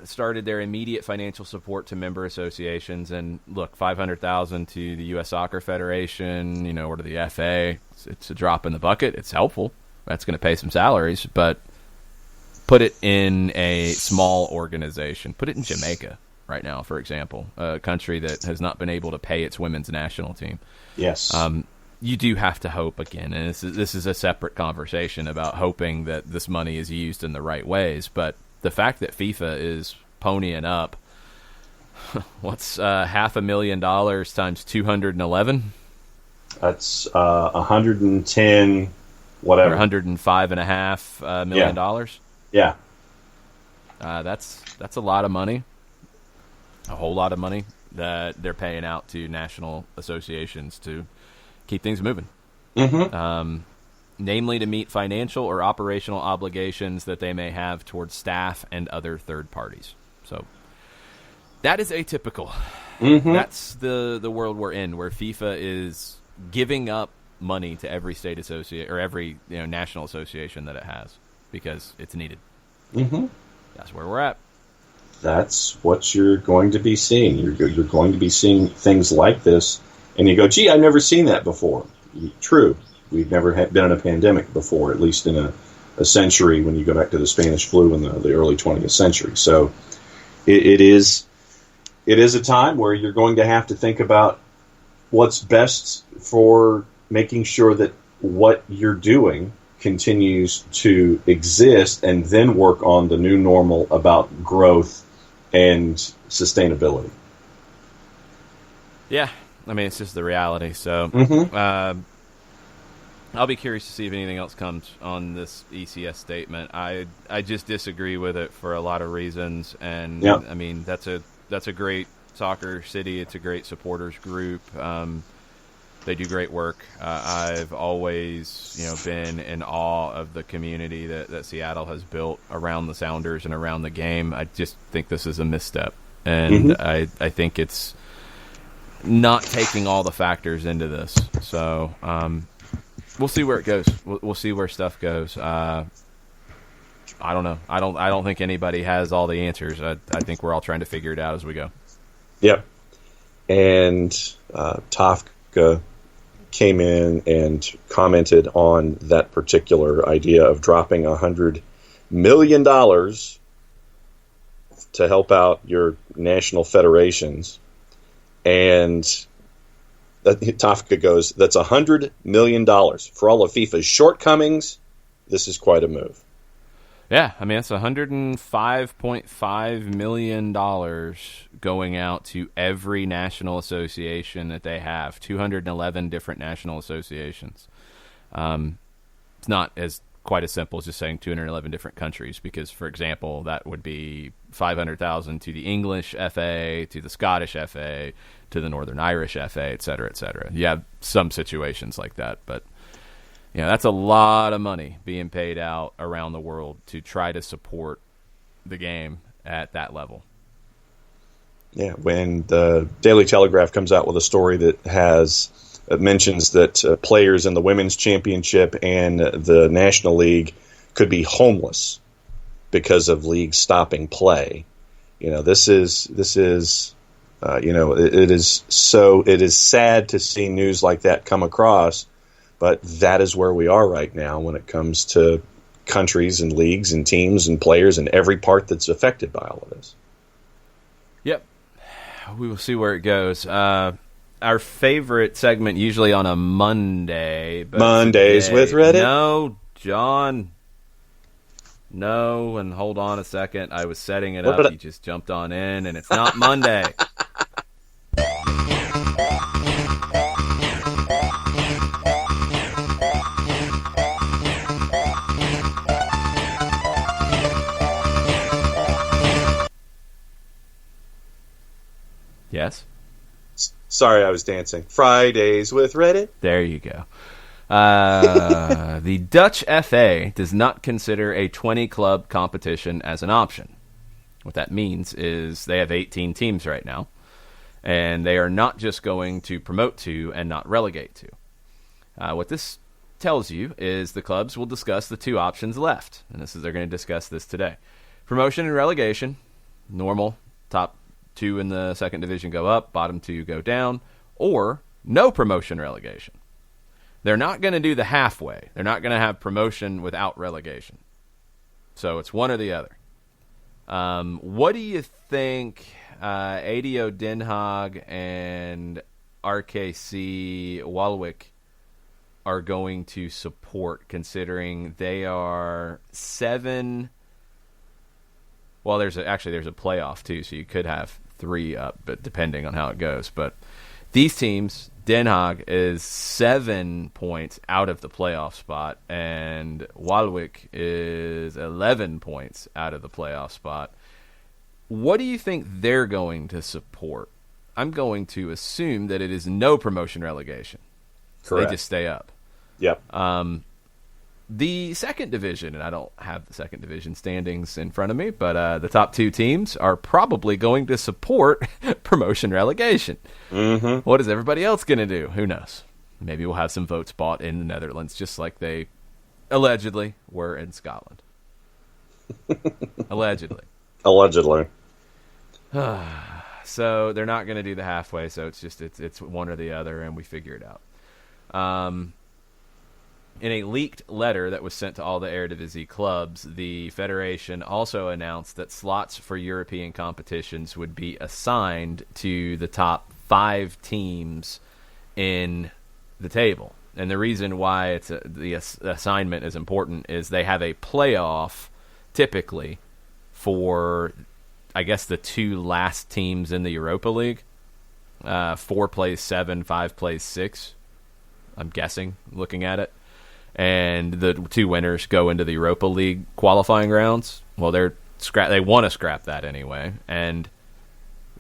started their immediate financial support to member associations. And look, $500,000 to the U.S. Soccer Federation, or to the FA, it's a drop in the bucket. It's helpful. That's going to pay some salaries. But put it in a small organization. Put it in Jamaica right now, for example, a country that has not been able to pay its women's national team. Yes. You do have to hope again, and this is a separate conversation about hoping that this money is used in the right ways. But the fact that FIFA is ponying up, what's $500,000 times 211? That's 110, whatever. Or $105.5 million. Yeah. That's a lot of money. A whole lot of money. that they're paying out to national associations to keep things moving. Namely to meet financial or operational obligations that they may have towards staff and other third parties. So that is atypical. That's the world we're in, where FIFA is giving up money to every state associate or every national association that it has because it's needed. That's where we're at. That's what you're going to be seeing. You're going to be seeing things like this, and you go, "Gee, I've never seen that before." True. We've never been in a pandemic before, at least in a century when you go back to the Spanish flu in the early 20th century. So it is a time where you're going to have to think about what's best for making sure that what you're doing continues to exist, and then work on the new normal about growth and sustainability. Yeah, I mean, it's just the reality. So I'll be curious to see if anything else comes on this ECS statement. I just disagree with it for a lot of reasons, and I mean that's a great soccer city. It's a great supporters group. They do great work. I've always been in awe of the community that Seattle has built around the Sounders and around the game. I just think this is a misstep, and I think it's not taking all the factors into this. So. We'll see where it goes. We'll see where stuff goes. I don't know. I don't think anybody has all the answers. I think we're all trying to figure it out as we go. Yep. And Tafka came in and commented on that particular idea of dropping $100 million to help out your national federations. And Tafka goes, that's $100 million. For all of FIFA's shortcomings, this is quite a move. Yeah, I mean, it's $105.5 million going out to every national association that they have, 211 different national associations. It's not quite as simple as just saying 211 different countries, because, for example, that would be 500,000 to the English FA, to the Scottish FA, to the Northern Irish FA, et cetera, et cetera. You have some situations like that, but that's a lot of money being paid out around the world to try to support the game at that level. Yeah, when the Daily Telegraph comes out with a story that mentions that players in the Women's Championship and the National League could be homeless because of leagues stopping play. It is sad to see news like that come across, but that is where we are right now when it comes to countries and leagues and teams and players and every part that's affected by all of this. Yep. We will see where it goes. Our favorite segment usually on a Monday. But Mondays today, with Reddit? No, John. No, and hold on a second. I was setting it up. You just jumped on in, and it's not Monday. Yes? Sorry, I was dancing. Fridays with Reddit. There you go. The Dutch FA does not consider a 20-club competition as an option. What that means is they have 18 teams right now, and they are not just going to promote to and not relegate to. What this tells you is the clubs will discuss the two options left, and they're going to discuss this today. Promotion and relegation, normal, top two in the second division go up, bottom two go down, or no promotion relegation. They're not going to do the halfway. They're not going to have promotion without relegation. So it's one or the other. What do you think ADO Den Haag and RKC Waalwijk are going to support, considering they are 7... Well, there's a playoff, too, so you could have 3 up, but depending on how it goes. But these teams, Den Haag is 7 points out of the playoff spot, and Waalwijk is 11 points out of the playoff spot. What do you think they're going to support? I'm going to assume that it is no promotion relegation. So Correct. they just stay up. Yep. The second division, and I don't have the second division standings in front of me, but the top two teams are probably going to support promotion relegation. Mm-hmm. What is everybody else going to do? Who knows? Maybe we'll have some votes bought in the Netherlands, just like they allegedly were in Scotland. Allegedly. So they're not going to do the halfway, so it's one or the other, and we figure it out. In a leaked letter that was sent to all the Eredivisie clubs, the federation also announced that slots for European competitions would be assigned to the top 5 teams in the table. And the reason why the assignment is important is they have a playoff typically for, I guess, the 2 last teams in the Europa League. 4 plays 7, 5 plays 6, I'm guessing, looking at it. And the 2 winners go into the Europa League qualifying rounds. Well, they want to scrap that anyway. And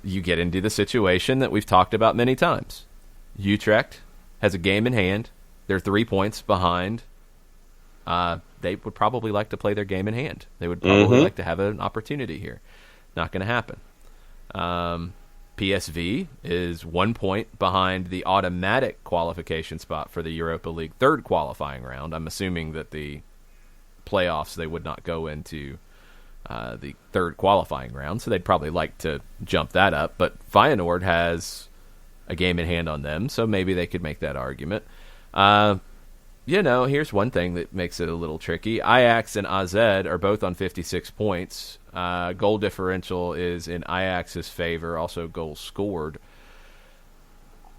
you get into the situation that we've talked about many times. Utrecht has a game in hand. They're 3 points behind. They would probably like to play their game in hand. They would probably like to have an opportunity here. Not going to happen. PSV is 1 point behind the automatic qualification spot for the Europa League third qualifying round. I'm assuming that the playoffs, they would not go into the third qualifying round, so they'd probably like to jump that up. But Feyenoord has a game in hand on them, so maybe they could make that argument. Here's one thing that makes it a little tricky. Ajax and AZ are both on 56 points. Goal differential is in Ajax's favor, also goals scored.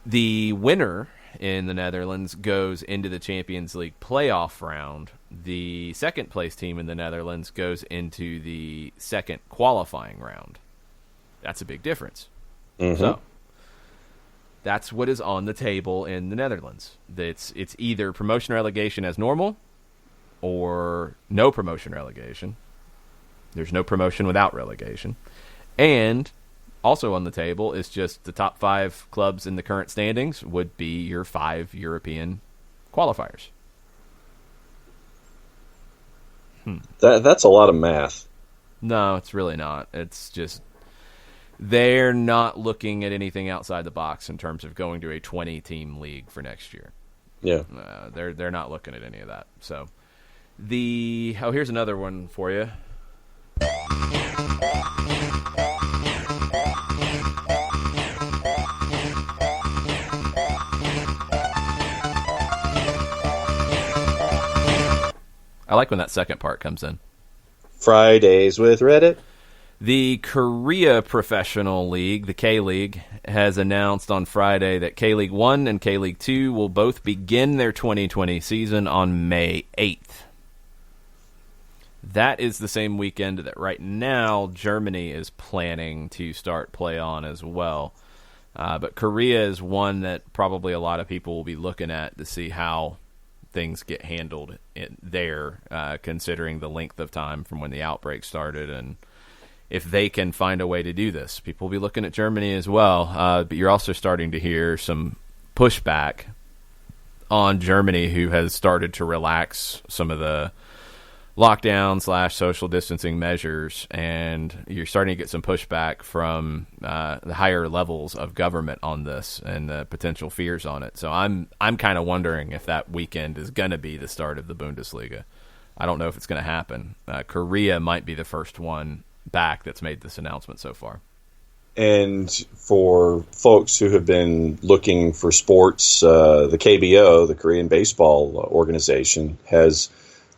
The winner in the Netherlands goes into the Champions League playoff round. The second place team in the Netherlands goes into the second qualifying round. That's a big difference. Mm-hmm. So that's what is on the table in the Netherlands. It's either promotion relegation as normal or no promotion relegation. There's no promotion without relegation. And also on the table is just the top 5 clubs in the current standings would be your 5 European qualifiers. That's a lot of math. No, it's really not. It's just they're not looking at anything outside the box in terms of going to a 20-team league for next year. Yeah. They're not looking at any of that. So here's another one for you. I like when that second part comes in. Fridays with Reddit. The Korea Professional League, the K-League, has announced on Friday that K-League 1 and K-League 2 will both begin their 2020 season on May 8th. That is the same weekend that right now Germany is planning to start play on as well. But Korea is one that probably a lot of people will be looking at to see how things get handled there, considering the length of time from when the outbreak started and if they can find a way to do this. People will be looking at Germany as well, but you're also starting to hear some pushback on Germany, who has started to relax some of the lockdown / social distancing measures, and you're starting to get some pushback from the higher levels of government on this and the potential fears on it. So I'm kind of wondering if that weekend is going to be the start of the Bundesliga. I don't know if it's going to happen. Korea might be the first one back that's made this announcement so far. And for folks who have been looking for sports, the KBO, the Korean Baseball Organization, has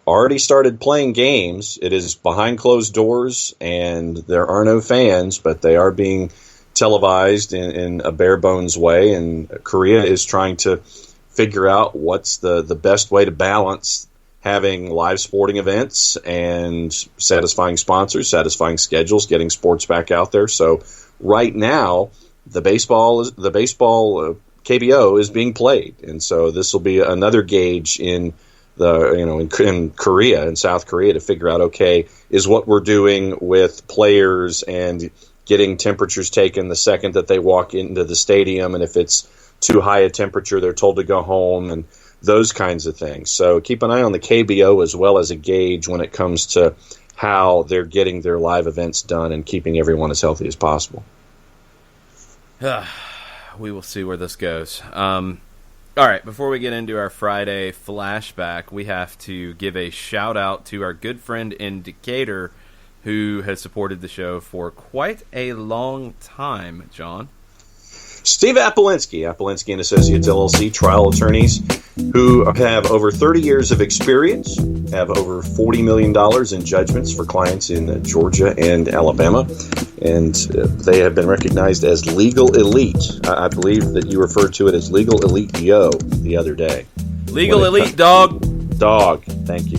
already started playing games. It is behind closed doors, and there are no fans, but they are being televised in a bare bones way. And Korea is trying to figure out what's the best way to balance having live sporting events and satisfying sponsors, satisfying schedules, getting sports back out there. So right now, the baseball KBO is being played, and so this will be another gauge in in Korea and South Korea to figure out, okay, is what we're doing with players and getting temperatures taken the second that they walk into the stadium, and if it's too high a temperature, they're told to go home, and those kinds of things. So keep an eye on the KBO as well as a gauge when it comes to how they're getting their live events done and keeping everyone as healthy as possible. We will see where this goes. All right, before we get into our Friday flashback, we have to give a shout-out to our good friend in Decatur who has supported the show for quite a long time, John. Steve Appolinsky and Associates, LLC, trial attorneys who have over 30 years of experience, have over $40 million in judgments for clients in Georgia and Alabama, and they have been recognized as Legal Elite. I believe that you referred to it as Legal Elite Yo the other day. Legal Elite Dog. Dog, thank you.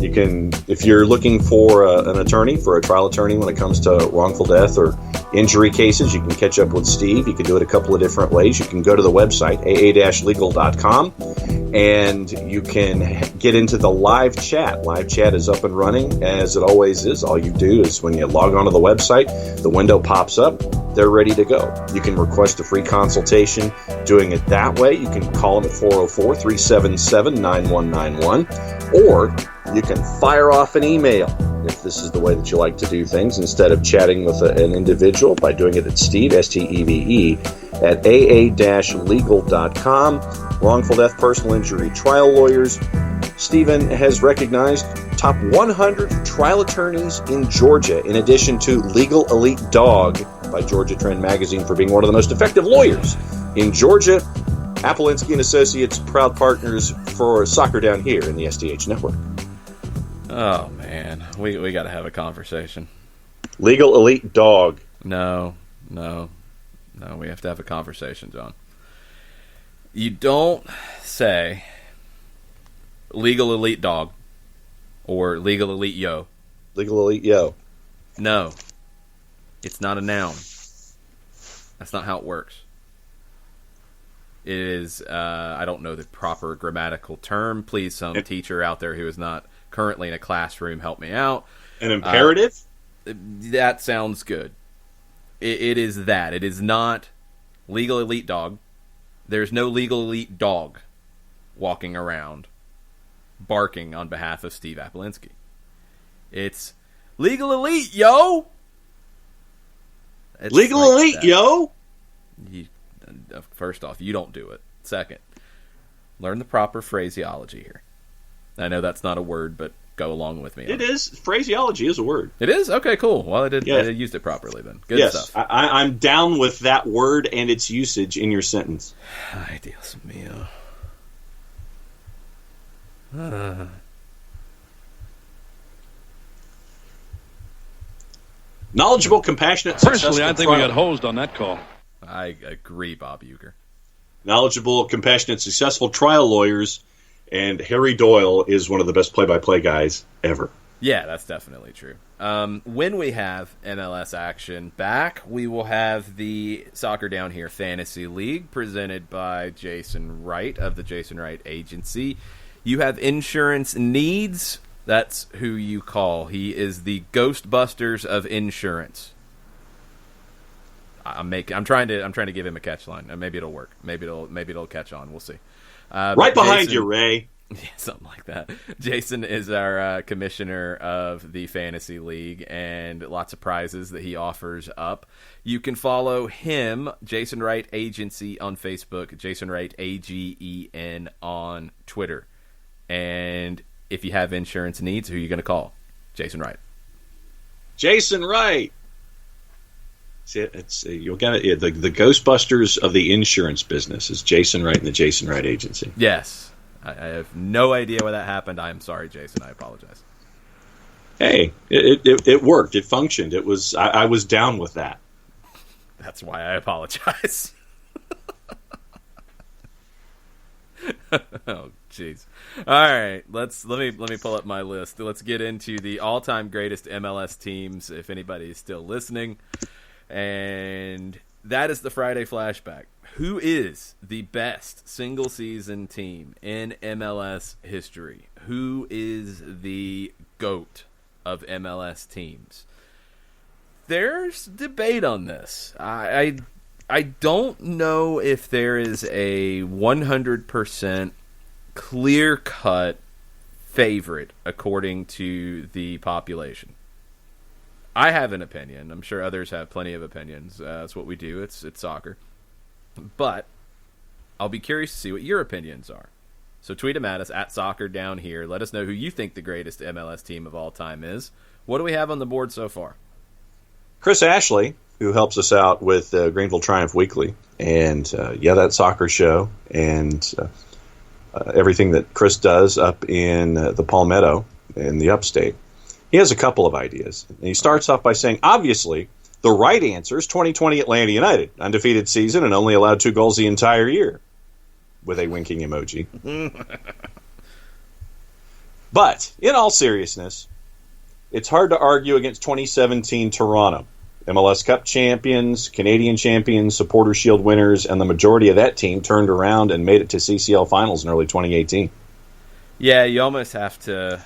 You can, if you're looking for an attorney, for a trial attorney when it comes to wrongful death or injury cases, you can catch up with Steve. You can do it a couple of different ways. You can go to the website, aa-legal.com, and you can get into the live chat. Live chat is up and running, as it always is. All you do is when you log onto the website, the window pops up. They're ready to go. You can request a free consultation doing it that way. You can call them at 404-377-9191, or you can fire off an email if this is the way that you like to do things, instead of chatting with an individual, by doing it at Steve, S-T-E-V-E, at aa-legal.com. Wrongful death, personal injury, trial lawyers. Stephen has recognized top 100 trial attorneys in Georgia, in addition to Legal Elite Dog by Georgia Trend Magazine for being one of the most effective lawyers in Georgia. Appolinsky and Associates, proud partners for soccer down here in the SDH network. Oh, man. We got to have a conversation. Legal Elite Dog. No. We have to have a conversation, John. You don't say Legal Elite Dog or Legal Elite Yo. Legal Elite Yo. No. It's not a noun. That's not how it works. It is, I don't know the proper grammatical term. Please, some teacher out there who is not currently in a classroom, help me out. An imperative? That sounds good. It is that. It is not Legal Elite Dog. There's no Legal Elite Dog walking around barking on behalf of Steve Appolinsky. It's Legal Elite, yo! It's Legal like Elite, that. yo! First off, you don't do it. Second, learn the proper phraseology here. I know that's not a word, but go along with me. It is. Phraseology is a word. It is? Okay, cool. Well, I Yes. used it properly then. Good Yes, stuff. I'm down with that word and its usage in your sentence. Ay, Dios mío. Knowledgeable, compassionate, Personally, successful I think we trial- got hosed on that call. I agree, Bob Uecker. Knowledgeable, compassionate, successful trial lawyers, and Harry Doyle is one of the best play-by-play guys ever. Yeah, that's definitely true. When we have MLS action back, we will have the Soccer Down Here Fantasy League presented by Jason Wright of the Jason Wright Agency. You have insurance needs. That's who you call. He is the Ghostbusters of insurance. I'm trying to give him a catch line. Maybe it'll work. Maybe it'll catch on. We'll see. Right behind you, Ray. Yeah, something like that. Jason is our commissioner of the Fantasy League, and lots of prizes that he offers up. You can follow him, Jason Wright Agency, on Facebook, Jason Wright AGEN on Twitter. And if you have insurance needs, who are you going to call? Jason Wright. Jason Wright. You'll get it. The Ghostbusters of the insurance business is Jason Wright and the Jason Wright Agency. Yes. I have no idea why that happened. I'm sorry, Jason. I apologize. Hey, it worked. It functioned. I was down with that. That's why I apologize. Oh, jeez. All right, let me pull up my list. Let's get into the all-time greatest MLS teams, if anybody is still listening. And that is the Friday flashback. Who is the best single-season team in MLS history? Who is the GOAT of MLS teams? there's debate on this. I don't know if there is a 100% clear-cut favorite according to the population. I have an opinion. I'm sure others have plenty of opinions. That's what we do. It's soccer. But I'll be curious to see what your opinions are. So tweet them at us, at Soccer Down Here. Let us know who you think the greatest MLS team of all time is. What do we have on the board so far? Chris Ashley, who helps us out with Greenville Triumph Weekly, and that soccer show, and everything that Chris does up in the Palmetto in the upstate. He has a couple of ideas. And he starts off by saying, obviously, the right answer is 2020 Atlanta United, undefeated season and only allowed 2 goals the entire year, with a winking emoji. But, in all seriousness, it's hard to argue against 2017 Toronto. MLS Cup champions, Canadian champions, Supporter Shield winners, and the majority of that team turned around and made it to CCL finals in early 2018. Yeah, you almost have to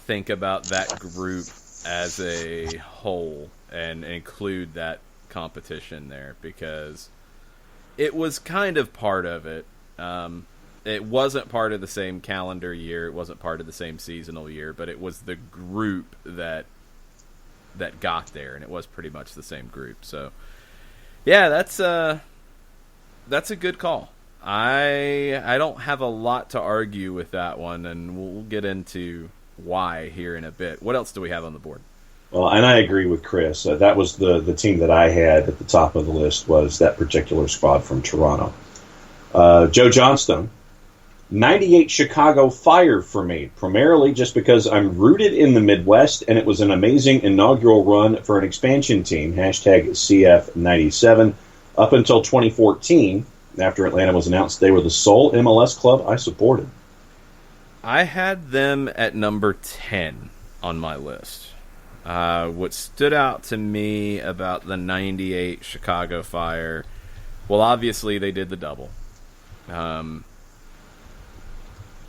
think about that group as a whole and include that competition there, because it was kind of part of it. It wasn't part of the same calendar year. It wasn't part of the same seasonal year, but it was the group that got there, and it was pretty much the same group. So, yeah, that's a good call. I don't have a lot to argue with that one, and we'll get into why here in a bit. What else do we have on the board? Well, and I agree with Chris. That was the team that I had at the top of the list, was that particular squad from Toronto. Joe Johnstone, 98 Chicago Fire for me, primarily just because I'm rooted in the Midwest, and it was an amazing inaugural run for an expansion team, hashtag CF97, up until 2014, after Atlanta was announced. They were the sole MLS club I supported. I had them at number 10 on my list. What stood out to me about the 98 Chicago Fire, well, obviously they did the double.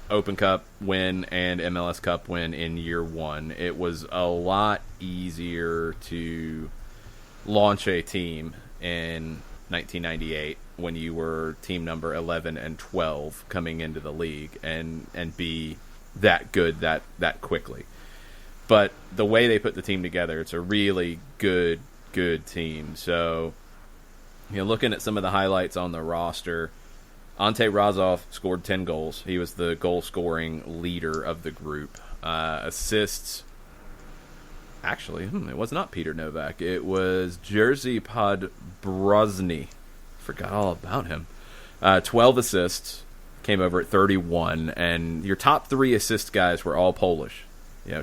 Open Cup win and MLS Cup win in year one. It was a lot easier to launch a team in 1998 when you were team number 11 and 12 coming into the league and be that good that quickly. But the way they put the team together, it's a really good team. So, looking at some of the highlights on the roster, Ante Razov scored 10 goals. He was the goal-scoring leader of the group. Assists, actually, it was not Peter Novak. It was Jerzy Podbrozny. Forgot all about him. 12 assists, came over at 31, and your top 3 assist guys were all Polish.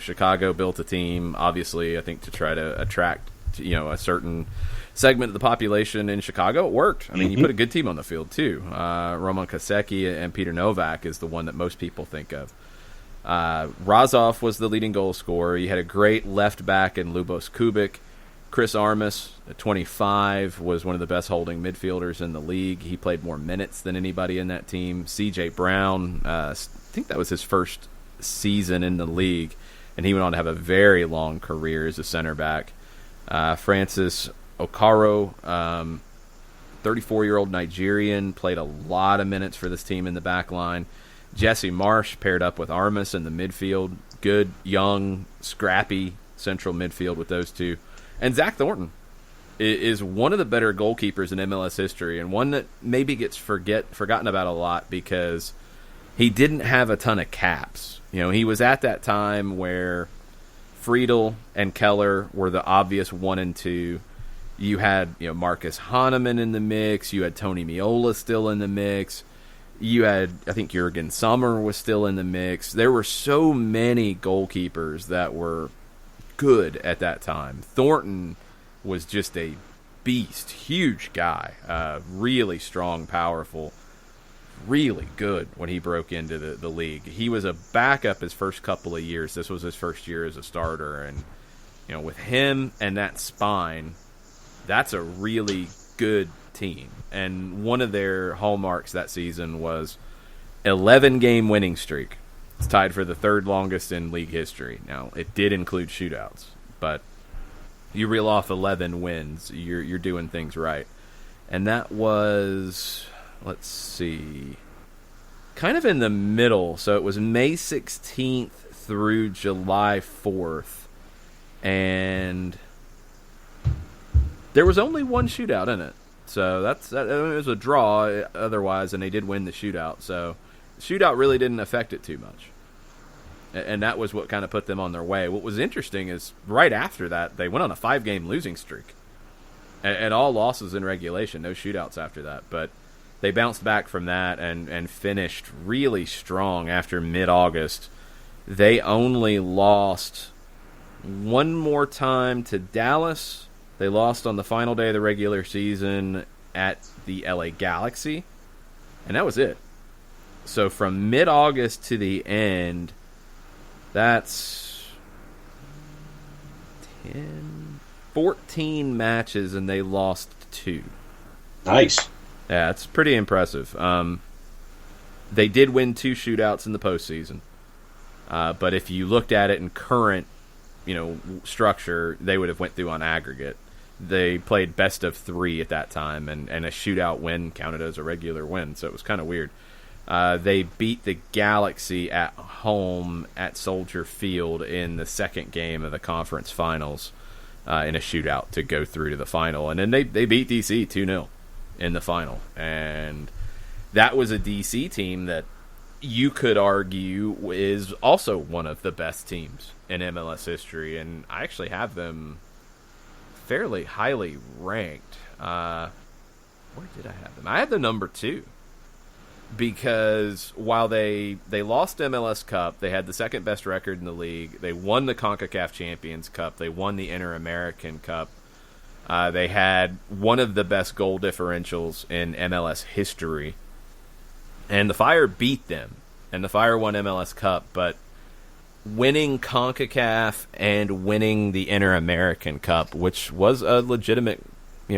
Chicago built a team, obviously, I think, to try to attract, a certain segment of the population in Chicago. It worked. I mean, you put a good team on the field, too. Roman Kasecki and Peter Novak is the one that most people think of. Razov was the leading goal scorer. You had a great left back in Lubos Kubik. Chris Armas, at 25, was one of the best holding midfielders in the league. He played more minutes than anybody in that team. C.J. Brown, I think that was his first season in the league, and he went on to have a very long career as a center back. Francis Okaro, 34-year-old Nigerian, played a lot of minutes for this team in the back line. Jesse Marsh paired up with Armas in the midfield. Good, young, scrappy central midfield with those two. And Zach Thornton is one of the better goalkeepers in MLS history, and one that maybe gets forgotten about a lot because he didn't have a ton of caps. He was at that time where Friedel and Keller were the obvious 1 and 2. You had Marcus Hahnemann in the mix. You had Tony Meola still in the mix. You had, I think, Jurgen Sommer was still in the mix. There were so many goalkeepers that were good at that time. Thornton was just a beast, huge guy, really strong, powerful, really good when he broke into the league. He was a backup his first couple of years. This was his first year as a starter, and with him and that spine, that's a really good team. And one of their hallmarks that season was 11-game winning streak. It's tied for the third longest in league history. Now, it did include shootouts, but You reel off 11 wins, you're doing things right. And that was, let's see, kind of in the middle. So it was May 16th through July 4th. And there was only one shootout in it. So it was a draw otherwise, and they did win the shootout. So the shootout really didn't affect it too much. And that was what kind of put them on their way. What was interesting is right after that, they went on a 5-game losing streak. And all losses in regulation, no shootouts after that. But they bounced back from that and finished really strong after mid-August. They only lost one more time to Dallas. They lost on the final day of the regular season at the LA Galaxy. And that was it. So from mid-August to the end, that's 14 matches, and they lost 2. Nice. Yeah, it's pretty impressive. They did win 2 shootouts in the postseason. But if you looked at it in current, structure, they would have went through on aggregate. They played best of 3 at that time, and a shootout win counted as a regular win, so it was kind of weird. They beat the Galaxy at home at Soldier Field in the second game of the conference finals in a shootout to go through to the final. And then they beat DC 2-0 in the final. And that was a DC team that you could argue is also one of the best teams in MLS history. And I actually have them fairly highly ranked. Where did I have them? I had them number 2. Because while they lost MLS Cup, they had the second best record in the league. They won the CONCACAF Champions Cup. They won the Inter-American Cup. They had one of the best goal differentials in MLS history. And the Fire beat them. And the Fire won MLS Cup. But winning CONCACAF and winning the Inter-American Cup, which was a legitimate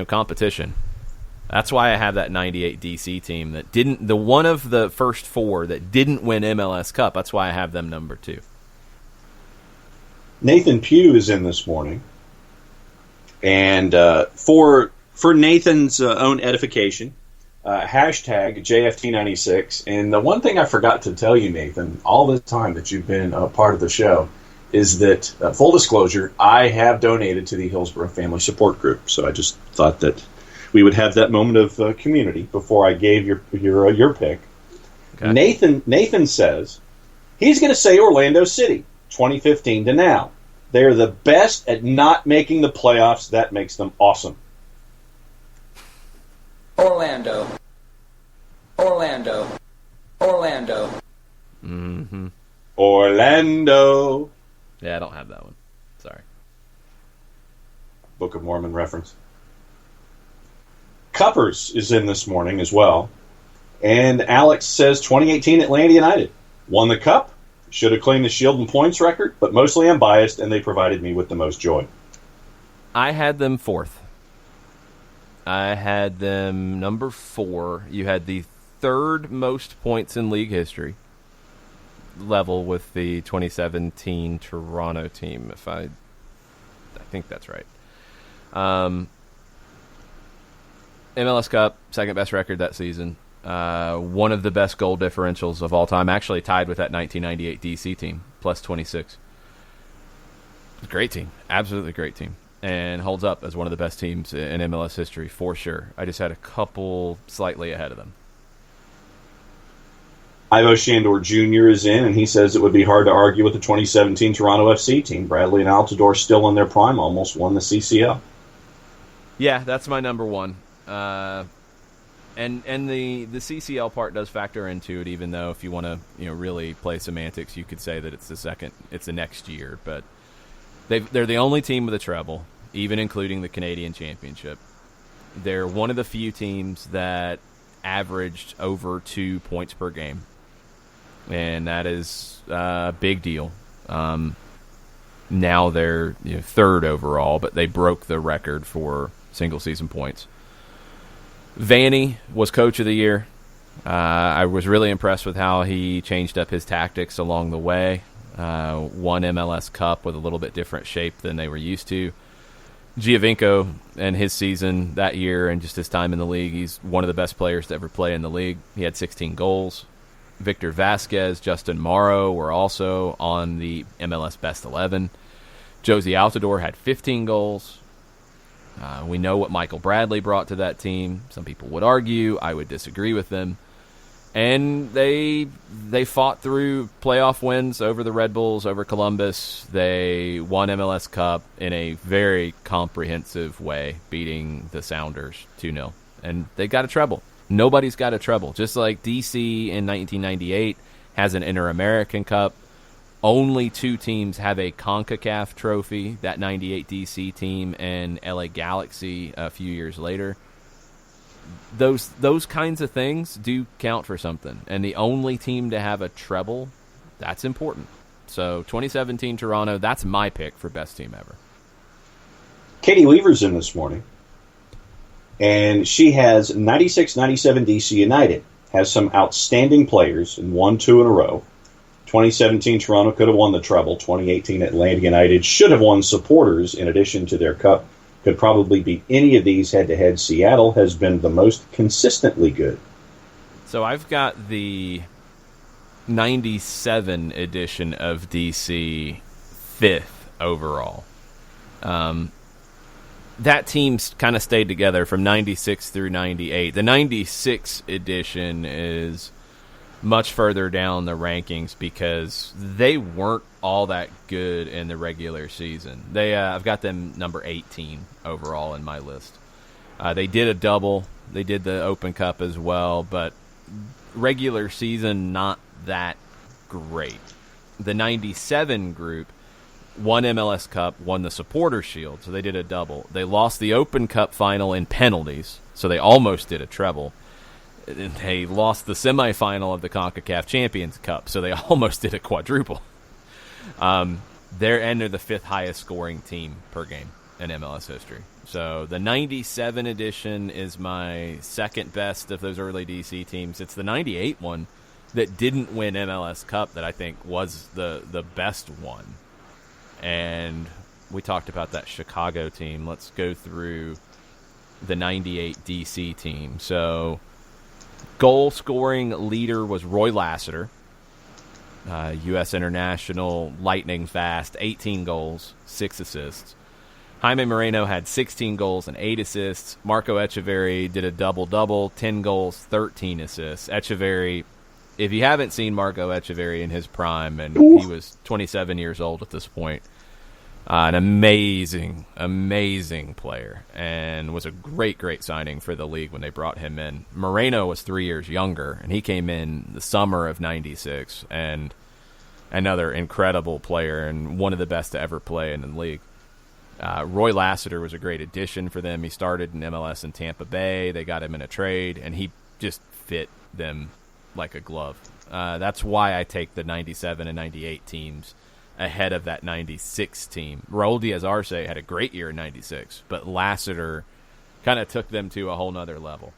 competition, that's why I have that 98 DC team that didn't, the one of the first 4 that didn't win MLS Cup. That's why I have them number 2. Nathan Pugh is in this morning. And for Nathan's own edification, hashtag JFT96. And the one thing I forgot to tell you, Nathan, all the time that you've been a part of the show, is that, full disclosure, I have donated to the Hillsborough Family Support Group. So I just thought that we would have that moment of community before I gave your pick. Okay. Nathan says he's going to say Orlando City, 2015 to now. They're the best at not making the playoffs. That makes them awesome. Orlando. Mm-hmm. Orlando. Yeah, I don't have that one. Sorry. Book of Mormon reference. Cuppers is in this morning as well. And Alex says 2018 Atlanta United won the Cup, should have claimed the Shield and points record, but mostly I'm biased, and they provided me with the most joy. I had them 4th. I had them number 4. You had the 3rd most points in league history, level with the 2017 Toronto team, if I think that's right. MLS Cup, second best record that season. One of the best goal differentials of all time. Actually tied with that 1998 DC team, plus 26. Great team. Absolutely great team. And holds up as one of the best teams in MLS history, for sure. I just had a couple slightly ahead of them. Ivo Shandor Jr. is in, and he says it would be hard to argue with the 2017 Toronto FC team. Bradley and Altidore still in their prime, almost won the CCL. Yeah, that's my number 1. And the CCL part does factor into it, even though if you want to really play semantics, you could say that it's the next year. But they're the only team with a treble, even including the Canadian Championship. They're one of the few teams that averaged over 2 points per game, and that is a big deal. Now they're 3rd overall, but they broke the record for single season points. Vanny was coach of the year. I was really impressed with how he changed up his tactics along the way. Won MLS Cup with a little bit different shape than they were used to. Giovinco and his season that year and just his time in the league, he's one of the best players to ever play in the league. He had 16 goals. Victor Vasquez, Justin Morrow were also on the MLS Best 11. Josie Altidore had 15 goals. We know what Michael Bradley brought to that team. Some people would argue. I would disagree with them. And they fought through playoff wins over the Red Bulls, over Columbus. They won MLS Cup in a very comprehensive way, beating the Sounders 2-0. And they got a treble. Nobody's got a treble. Just like DC in 1998 has an Inter-American Cup, only two teams have a CONCACAF trophy, that 98 DC team and LA Galaxy a few years later. Those kinds of things do count for something. And the only team to have a treble, that's important. So 2017 Toronto, that's my pick for best team ever. Katie Weaver's in this morning. And she has 96-97 DC United. Has some outstanding players and won 2 in a row. 2017 Toronto could have won the treble. 2018 Atlanta United should have won supporters in addition to their cup. Could probably beat any of these head-to-head. Seattle has been the most consistently good. So I've got the 97 edition of DC 5th overall. That team's kind of stayed together from 96 through 98. The 96 edition is much further down the rankings because they weren't all that good in the regular season. I've got them number 18 overall in my list. They did a double. They did the Open Cup as well, but regular season not that great. The 97 group won MLS Cup, won the Supporter Shield, so they did a double. They lost the Open Cup final in penalties, so they almost did a treble. They lost the semifinal of the CONCACAF Champions Cup, so they almost did a quadruple. They're the 5th highest scoring team per game in MLS history. So the 97 edition is my second best of those early DC teams. It's the 98 one that didn't win MLS Cup that I think was the best one. And we talked about that Chicago team. Let's go through the 98 DC team. So goal scoring leader was Roy Lassiter, U.S. international, lightning fast, 18 goals, 6 assists. Jaime Moreno had 16 goals and 8 assists. Marco Echeverri did a double-double, 10 goals, 13 assists. Echeverri, if you haven't seen Marco Echeverri in his prime, and he was 27 years old at this point, an amazing, amazing player, and was a great, great signing for the league when they brought him in. Moreno was 3 years younger, and he came in the summer of 96, and another incredible player and one of the best to ever play in the league. Roy Lassiter was a great addition for them. He started in MLS in Tampa Bay. They got him in a trade, and he just fit them like a glove. That's why I take the 97 and 98 teams ahead of that 96 team. Raul Diaz-Arce had a great year in 96, but Lassiter kind of took them to a whole nother level.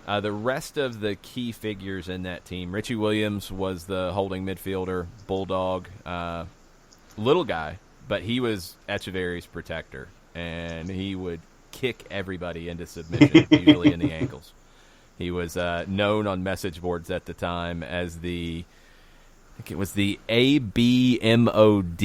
The rest of the key figures in that team, Richie Williams was the holding midfielder, bulldog, little guy, but he was Echeverri's protector, and he would kick everybody into submission, usually in the ankles. He was known on message boards at the time as I think it was the ABMOD,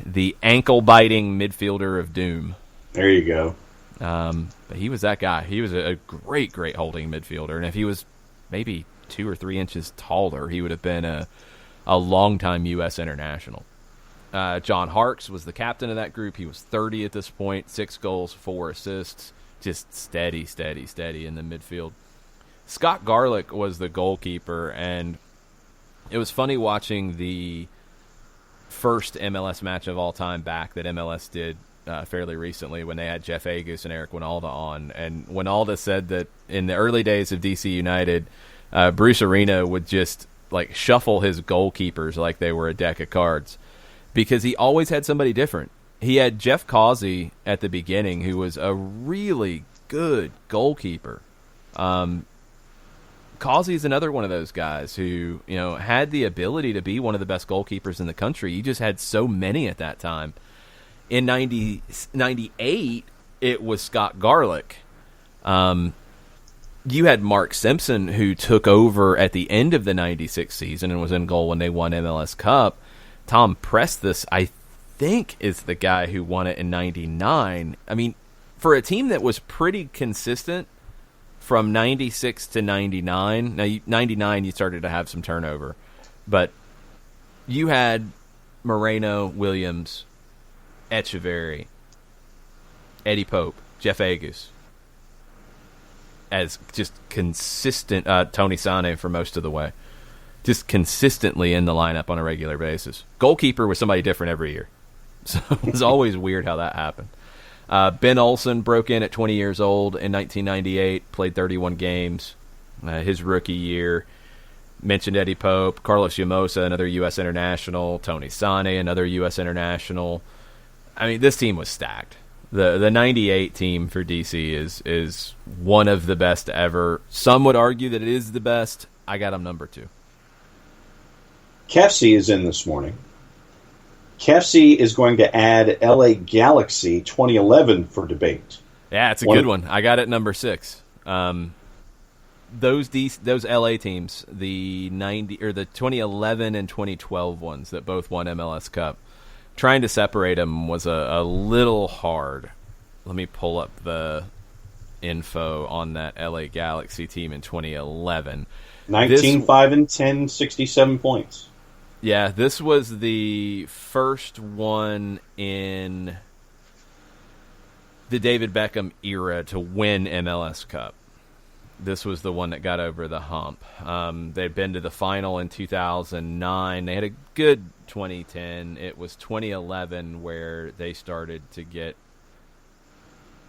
the ankle-biting midfielder of doom. There you go. But he was that guy. He was a great, great holding midfielder, and if he was maybe 2 or 3 inches taller, he would have been a long-time U.S. international. John Harkes was the captain of that group. He was 30 at this point, 6 goals, 4 assists, just steady, steady, steady in the midfield. Scott Garlick was the goalkeeper, and it was funny watching the first MLS match of all time back that MLS did fairly recently when they had Jeff Agus and Eric Winalda on. And Winalda said that in the early days of DC United, Bruce Arena would just like shuffle his goalkeepers like they were a deck of cards because he always had somebody different. He had Jeff Causey at the beginning, who was a really good goalkeeper. Causey is another one of those guys who, had the ability to be one of the best goalkeepers in the country. You just had so many at that time. In 98, it was Scott Garlick. You had Mark Simpson, who took over at the end of the 96 season and was in goal when they won MLS Cup. Tom Presthus, I think, is the guy who won it in 99. I mean, for a team that was pretty consistent from 96 to 99, now 99 you started to have some turnover, but you had Moreno, Williams, Echeverry, Eddie Pope, Jeff Agus, as just consistent, Tony Sane for most of the way, just consistently in the lineup on a regular basis. Goalkeeper was somebody different every year. So it was always weird how that happened. Ben Olsen broke in at 20 years old in 1998, played 31 games, his rookie year. Mentioned Eddie Pope, Carlos Llamosa, another U.S. international, Tony Sane, another U.S. international. I mean, this team was stacked. The 98 team for DC is one of the best ever. Some would argue that it is the best. I got them number 2. KFC is in this morning. KFC is going to add LA Galaxy 2011 for debate. Yeah, it's a good one. I got it number 6. Those LA teams, the 2011 and 2012 ones that both won MLS Cup, trying to separate them was a little hard. Let me pull up the info on that LA Galaxy team in 2011. 19-5-10, 67 points. Yeah, this was the first one in the David Beckham era to win MLS Cup. This was the one that got over the hump. They'd been to the final in 2009. They had a good 2010. It was 2011 where they started to get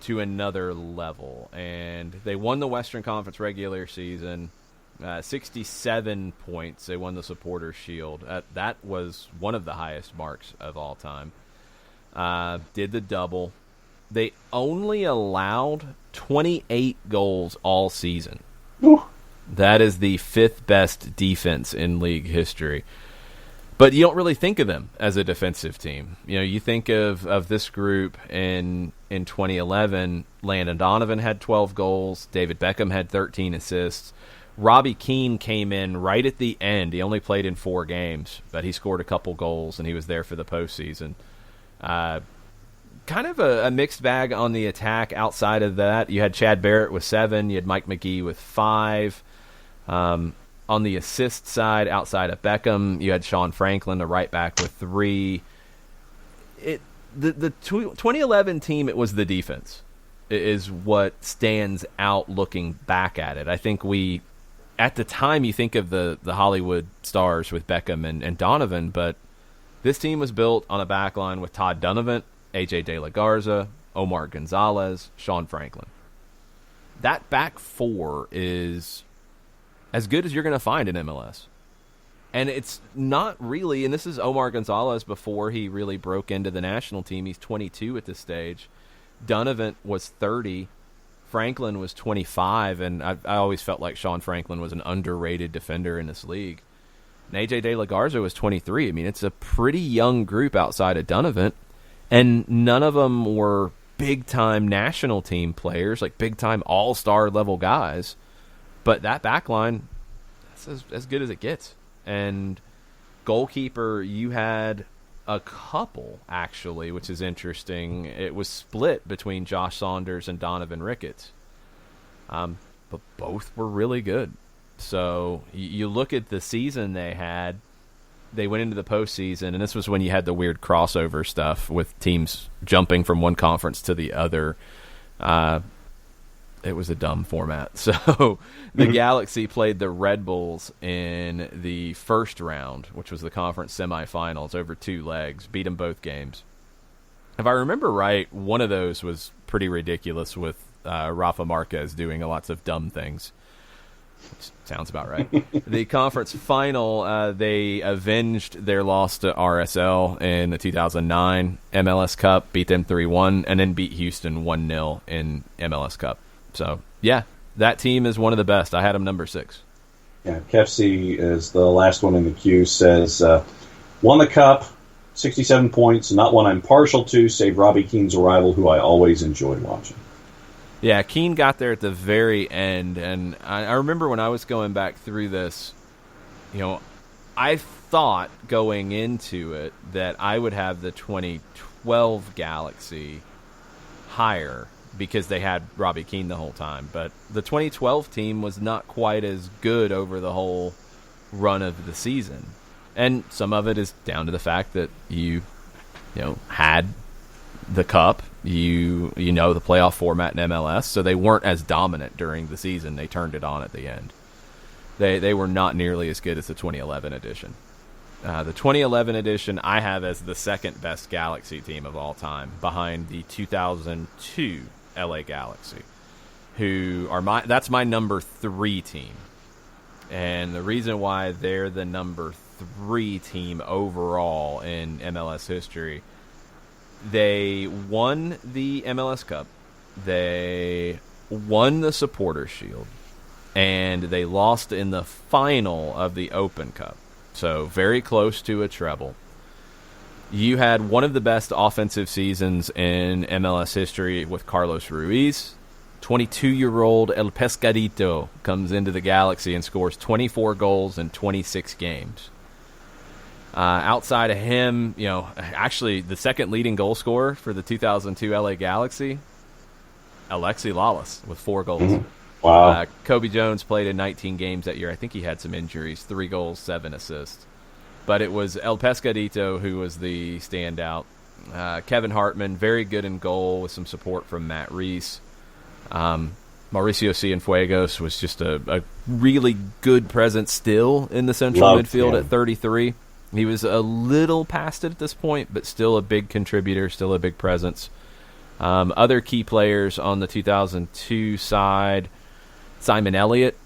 to another level. And they won the Western Conference regular season, 67 points. They won the Supporters' Shield. That was one of the highest marks of all time. Did the double. They only allowed 28 goals all season. Ooh. That is the 5th best defense in league history. But you don't really think of them as a defensive team. You know, you think of this group in 2011, Landon Donovan had 12 goals, David Beckham had 13 assists. Robbie Keane came in right at the end. He only played in 4 games, but he scored a couple goals, and he was there for the postseason. Kind of a mixed bag on the attack outside of that. You had Chad Barrett with 7. You had Mike McGee with 5. On the assist side, outside of Beckham, you had Sean Franklin, the right back, with 3. The 2011 team, it was the defense. It is what stands out looking back at it. I think at the time, you think of the Hollywood stars with Beckham and Donovan, but this team was built on a back line with Todd Dunavant, AJ De La Garza, Omar Gonzalez, Sean Franklin. That back 4 is as good as you're going to find in MLS. And it's not really, and this is Omar Gonzalez before he really broke into the national team. He's 22 at this stage. Dunavant was 30. Franklin was 25, and I always felt like Sean Franklin was an underrated defender in this league. And AJ De La Garza was 23. I mean, it's a pretty young group outside of Dunavant. And none of them were big-time national team players, like big-time all-star level guys. But that back line, that's as good as it gets. And goalkeeper, you had a couple, actually, which is interesting. It was split between Josh Saunders and Donovan Ricketts. But both were really good. So you look at the season they had. They went into the postseason, and this was when you had the weird crossover stuff with teams jumping from one conference to the other. It was a dumb format. So the Galaxy played the Red Bulls in the first round, which was the conference semifinals, over 2 legs, beat them both games. If I remember right, one of those was pretty ridiculous with Rafa Marquez doing lots of dumb things. Which sounds about right. The conference final, they avenged their loss to RSL in the 2009 MLS Cup, beat them 3-1, and then beat Houston 1-0 in MLS Cup. So, yeah, that team is one of the best. I had them number 6. Yeah, KFC is the last one in the queue, says, won the Cup, 67 points, not one I'm partial to, save Robbie Keane's arrival, who I always enjoyed watching. Yeah, Keane got there at the very end, and I remember when I was going back through this, I thought going into it that I would have the 2012 Galaxy higher because they had Robbie Keane the whole time. But the 2012 team was not quite as good over the whole run of the season. And some of it is down to the fact that you had the Cup, the playoff format in MLS, so they weren't as dominant during the season. They turned it on at the end. They were not nearly as good as the 2011 edition. The 2011 edition I have as the second best Galaxy team of all time, behind the 2002 LA Galaxy, that's my number 3 team. And the reason why they're the number 3 team overall in MLS history, they won the MLS Cup, they won the Supporters Shield, and they lost in the final of the Open Cup. So very close to a treble. You had one of the best offensive seasons in MLS history with Carlos Ruiz. 22-year-old El Pescadito comes into the Galaxy and scores 24 goals in 26 games. Outside of him, actually the second leading goal scorer for the 2002 LA Galaxy, Alexi Lalas with 4 goals. Mm-hmm. Wow. Kobe Jones played in 19 games that year. I think he had some injuries, 3 goals, 7 assists. But it was El Pescadito who was the standout. Kevin Hartman, very good in goal with some support from Matt Reese. Mauricio Cienfuegos was just a really good presence still in the central midfield at 33. He was a little past it at this point, but still a big contributor, still a big presence. Other key players on the 2002 side, Simon Elliott,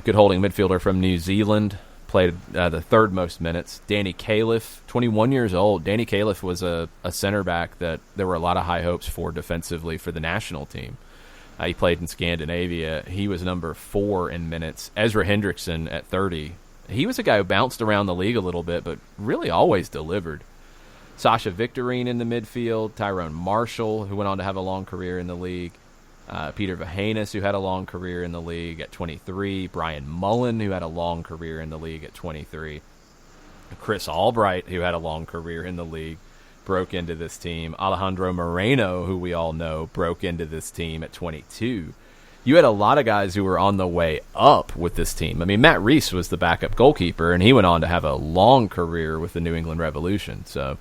good holding midfielder from New Zealand, played the third most minutes. Danny Califf, 21 years old. Danny Califf was a center back that there were a lot of high hopes for defensively for the national team. He played in Scandinavia. He was number 4 in minutes. Ezra Hendrickson at 30. He was a guy who bounced around the league a little bit, but really always delivered. Sasha Victorine in the midfield. Tyrone Marshall, who went on to have a long career in the league. Peter Vahanis, who had a long career in the league at 23. Brian Mullen, who had a long career in the league at 23. Chris Albright, who had a long career in the league, broke into this team. Alejandro Moreno, who we all know, broke into this team at 22. You had a lot of guys who were on the way up with this team. I mean, Matt Reese was the backup goalkeeper, and he went on to have a long career with the New England Revolution. So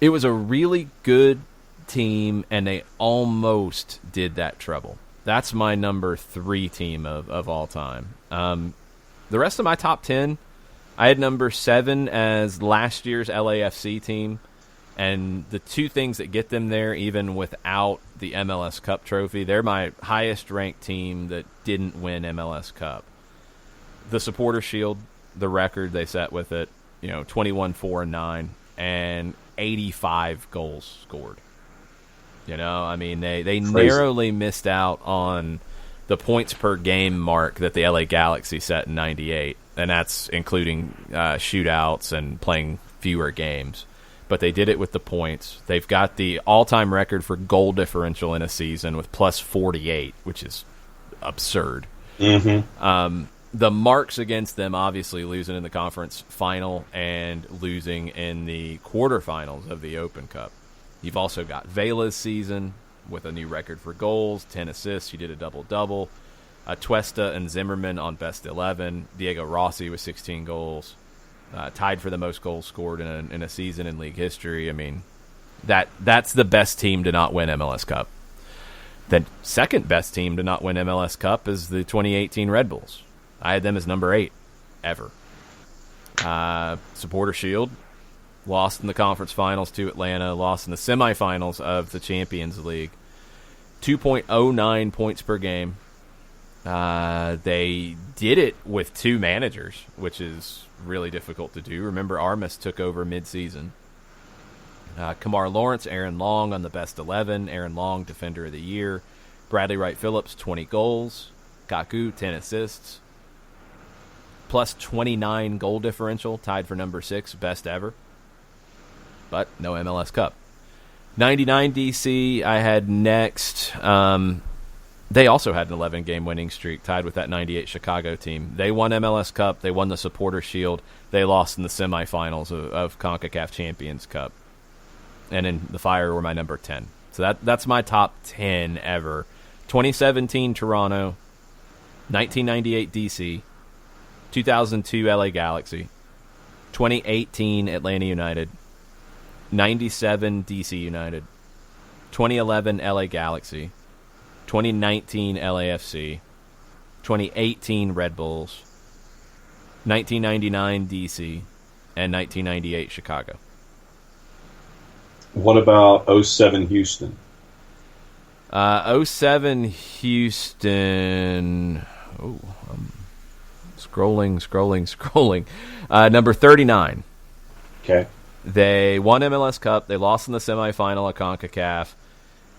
it was a really good team, and they almost did that treble. That's my number 3 team of all time. The rest of my top 10, I had number 7 as last year's LAFC team. And the 2 things that get them there, even without the MLS Cup trophy, they're my highest-ranked team that didn't win MLS Cup. The Supporters Shield, the record they set with it, 21-4-9, and 85 goals scored. I mean, they narrowly missed out on the points per game mark that the LA Galaxy set in '98, and that's including shootouts and playing fewer games. But they did it with the points. They've got the all-time record for goal differential in a season with plus 48, which is absurd. Mm-hmm. The marks against them, obviously losing in the conference final and losing in the quarterfinals of the Open Cup. You've also got Vela's season with a new record for goals, 10 assists. He did a double-double. Tuesta and Zimmerman on best 11. Diego Rossi with 16 goals. Tied for the most goals scored in a season in league history. I mean, that's the best team to not win MLS Cup. The second best team to not win MLS Cup is the 2018 Red Bulls. I had them as number 8 ever. Supporter Shield, lost in the conference finals to Atlanta, lost in the semifinals of the Champions League. 2.09 points per game. They did it with 2 managers, which is really difficult to do. Remember, Armas took over mid-season. Kamar Lawrence, Aaron Long on the best 11. Aaron Long, Defender of the Year. Bradley Wright Phillips, 20 goals. Kaku, 10 assists. Plus 29 goal differential, tied for number 6, best ever. but no MLS Cup. 99 DC, I had next. They also had an 11-game winning streak, tied with that 98 Chicago team. They won MLS Cup. They won the Supporter Shield. They lost in the semifinals of CONCACAF Champions Cup. And then the Fire were my number 10. So that's my top 10 ever. 2017 Toronto, 1998 DC, 2002 LA Galaxy, 2018 Atlanta United, 97 DC United, 2011 LA Galaxy, 2019 LAFC, 2018 Red Bulls, 1999 DC, and 1998 Chicago. What about 07 Houston? 07 Houston. Oh, I'm scrolling. Number 39. Okay. They won MLS Cup. They lost in the semifinal of CONCACAF.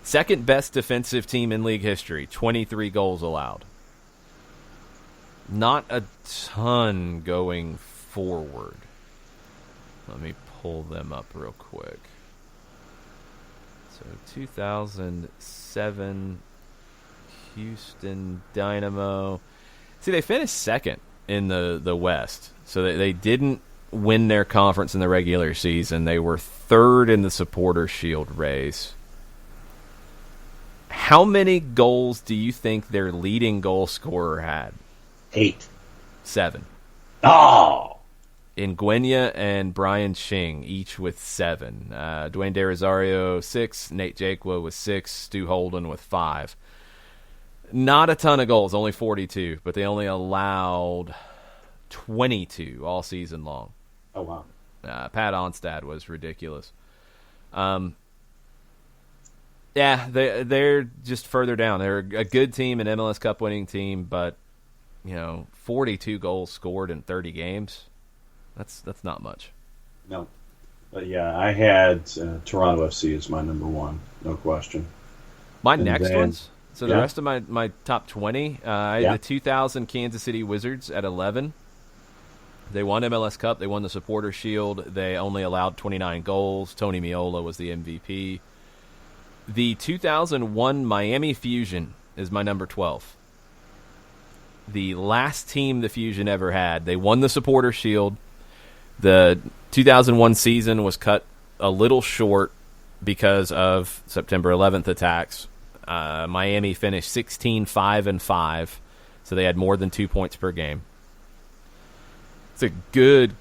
Second best defensive team in league history. 23 goals allowed. Not a ton going forward. Let me pull them up real quick. So 2007 Houston Dynamo. See, they finished second in the West. So they didn't win their conference in the regular season. They were third in the Supporter Shield race. How many goals do you think their leading goal scorer had? 8. 7. Oh! Nguyen and Brian Ching, each with 7. Dwayne De Rosario, 6. Nate Jakwa with 6. Stu Holden with 5. Not a ton of goals, only 42, but they only allowed 22 all season long. Oh, wow. Pat Onstad was ridiculous. Yeah, they're just further down. They're a good team, an MLS Cup winning team, but 42 goals scored in 30 games. That's not much. No. But yeah, I had Toronto FC as my number 1, no question. My next ones? So the Yeah. rest of my top 20, I had the 2000 Kansas City Wizards at 11. They won MLS Cup. They won the Supporter Shield. They only allowed 29 goals. Tony Meola was the MVP. The 2001 Miami Fusion is my number 12. The last team the Fusion ever had. They won the Supporter Shield. The 2001 season was cut a little short because of September 11th attacks. Miami finished 16-5-5, so they had more than 2 points per game. It's a good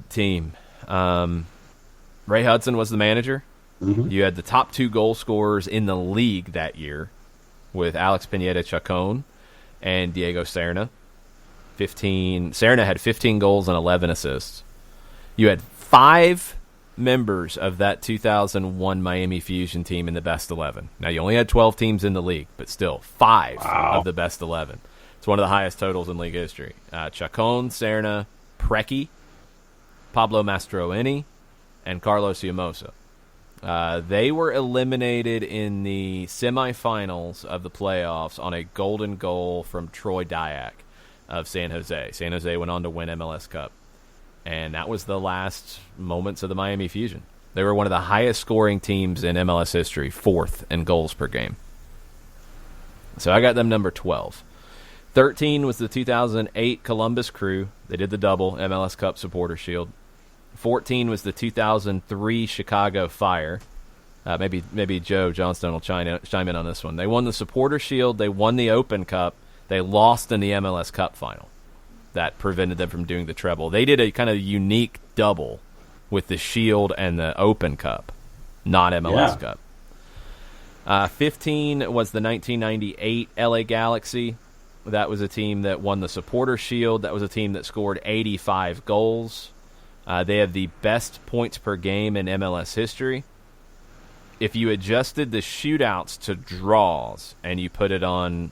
team. Ray Hudson was the manager. Mm-hmm. You had the top 2 goal scorers in the league that year with Alex Pineda-Chacon and Diego Serna. Serna had 15 goals and 11 assists. You had 5 members of that 2001 Miami Fusion team in the best 11. Now, you only had 12 teams in the league, but still 5 of the best 11. It's one of the highest totals in league history. Chacon, Serna, Preki, Pablo Mastroeni, and Carlos Llamosa. They were eliminated in the semifinals of the playoffs on a golden goal from Troy Dyack of San Jose. San Jose went on to win MLS Cup. And that was the last moments of the Miami Fusion. They were one of the highest scoring teams in MLS history, 4th in goals per game. So I got them number 12. 13 was the 2008 Columbus Crew. They did the double, MLS Cup Supporter Shield. 14 was the 2003 Chicago Fire. Maybe Joe Johnstone will chime in on this one. They won the Supporter Shield. They won the Open Cup. They lost in the MLS Cup final. That prevented them from doing the treble. They did a kind of unique double with the Shield and the Open Cup, not MLS Cup. 15 was the 1998 LA Galaxy. That was a team that won the Supporter Shield. That was a team that scored 85 goals. They have the best points per game in MLS history. If you adjusted the shootouts to draws and you put it on,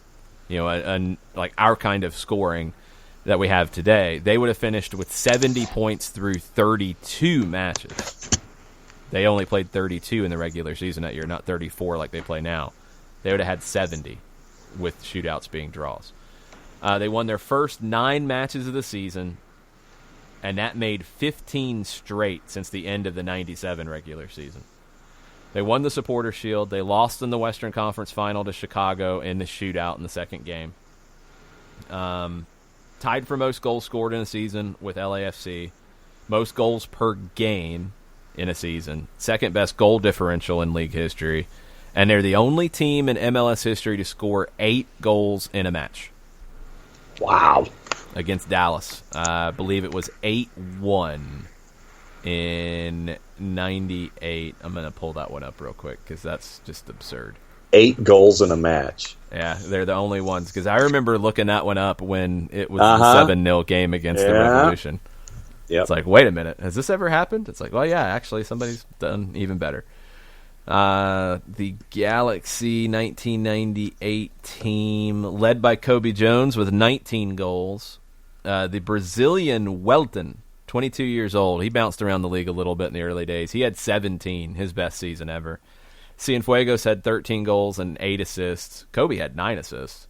like our kind of scoring that we have today, they would have finished with 70 points through 32 matches. They only played 32 in the regular season that year, not 34 like they play now. They would have had 70 with shootouts being draws. They won their first 9 matches of the season. and that made 15 straight since the end of the 97 regular season. They won the Supporters' Shield. They lost in the Western Conference Final to Chicago in the shootout in the second game. Tied for most goals scored in a season with LAFC. Most goals per game in a season. Second best goal differential in league history. And they're the only team in MLS history to score 8 goals in a match. Wow. Against Dallas. I believe it was 8-1 in 98. I'm going to pull that one up real quick because that's just absurd. 8 goals in a match. Yeah, they're the only ones. Because I remember looking that one up when it was the 7-0 game against the Revolution. Yep. It's like, wait a minute. Has this ever happened? It's like, well, yeah, actually, somebody's done even better. The Galaxy 1998 team, led by Kobe Jones with 19 goals. The Brazilian Welton, 22 years old. He bounced around the league a little bit in the early days. He had 17, his best season ever. Cienfuegos had 13 goals and 8 assists. Kobe had 9 assists.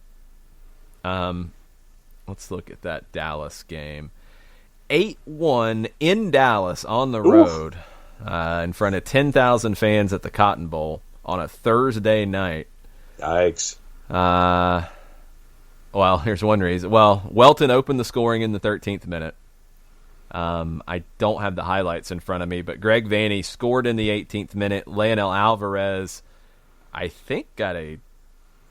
Let's look at that Dallas game. 8-1 in Dallas on the road in front of 10,000 fans at the Cotton Bowl on a Thursday night. Yikes. Well, here's one reason. Well, Welton opened the scoring in the 13th minute. I don't have the highlights in front of me, but Greg Vanney scored in the 18th minute. Leonel Alvarez, I think, got a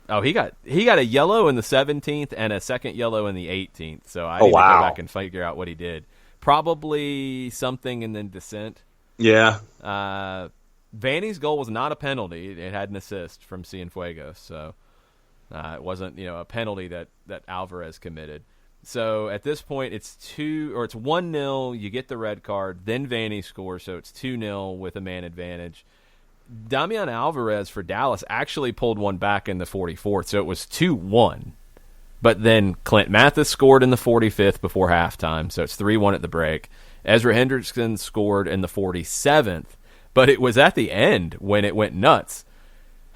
yellow in the 17th and a second yellow in the 18th. So I need to go back and figure out what he did. Probably something and then dissent. Yeah. Vanney's goal was not a penalty. It had an assist from Cienfuegos. So it wasn't, a penalty that Alvarez committed. So at this point, it's 1-0. You get the red card. Then Vanney scores, so it's 2-0 with a man advantage. Damian Alvarez for Dallas actually pulled one back in the 44th, so it was 2-1. But then Clint Mathis scored in the 45th before halftime, so it's 3-1 at the break. Ezra Hendrickson scored in the 47th, but it was at the end when it went nuts.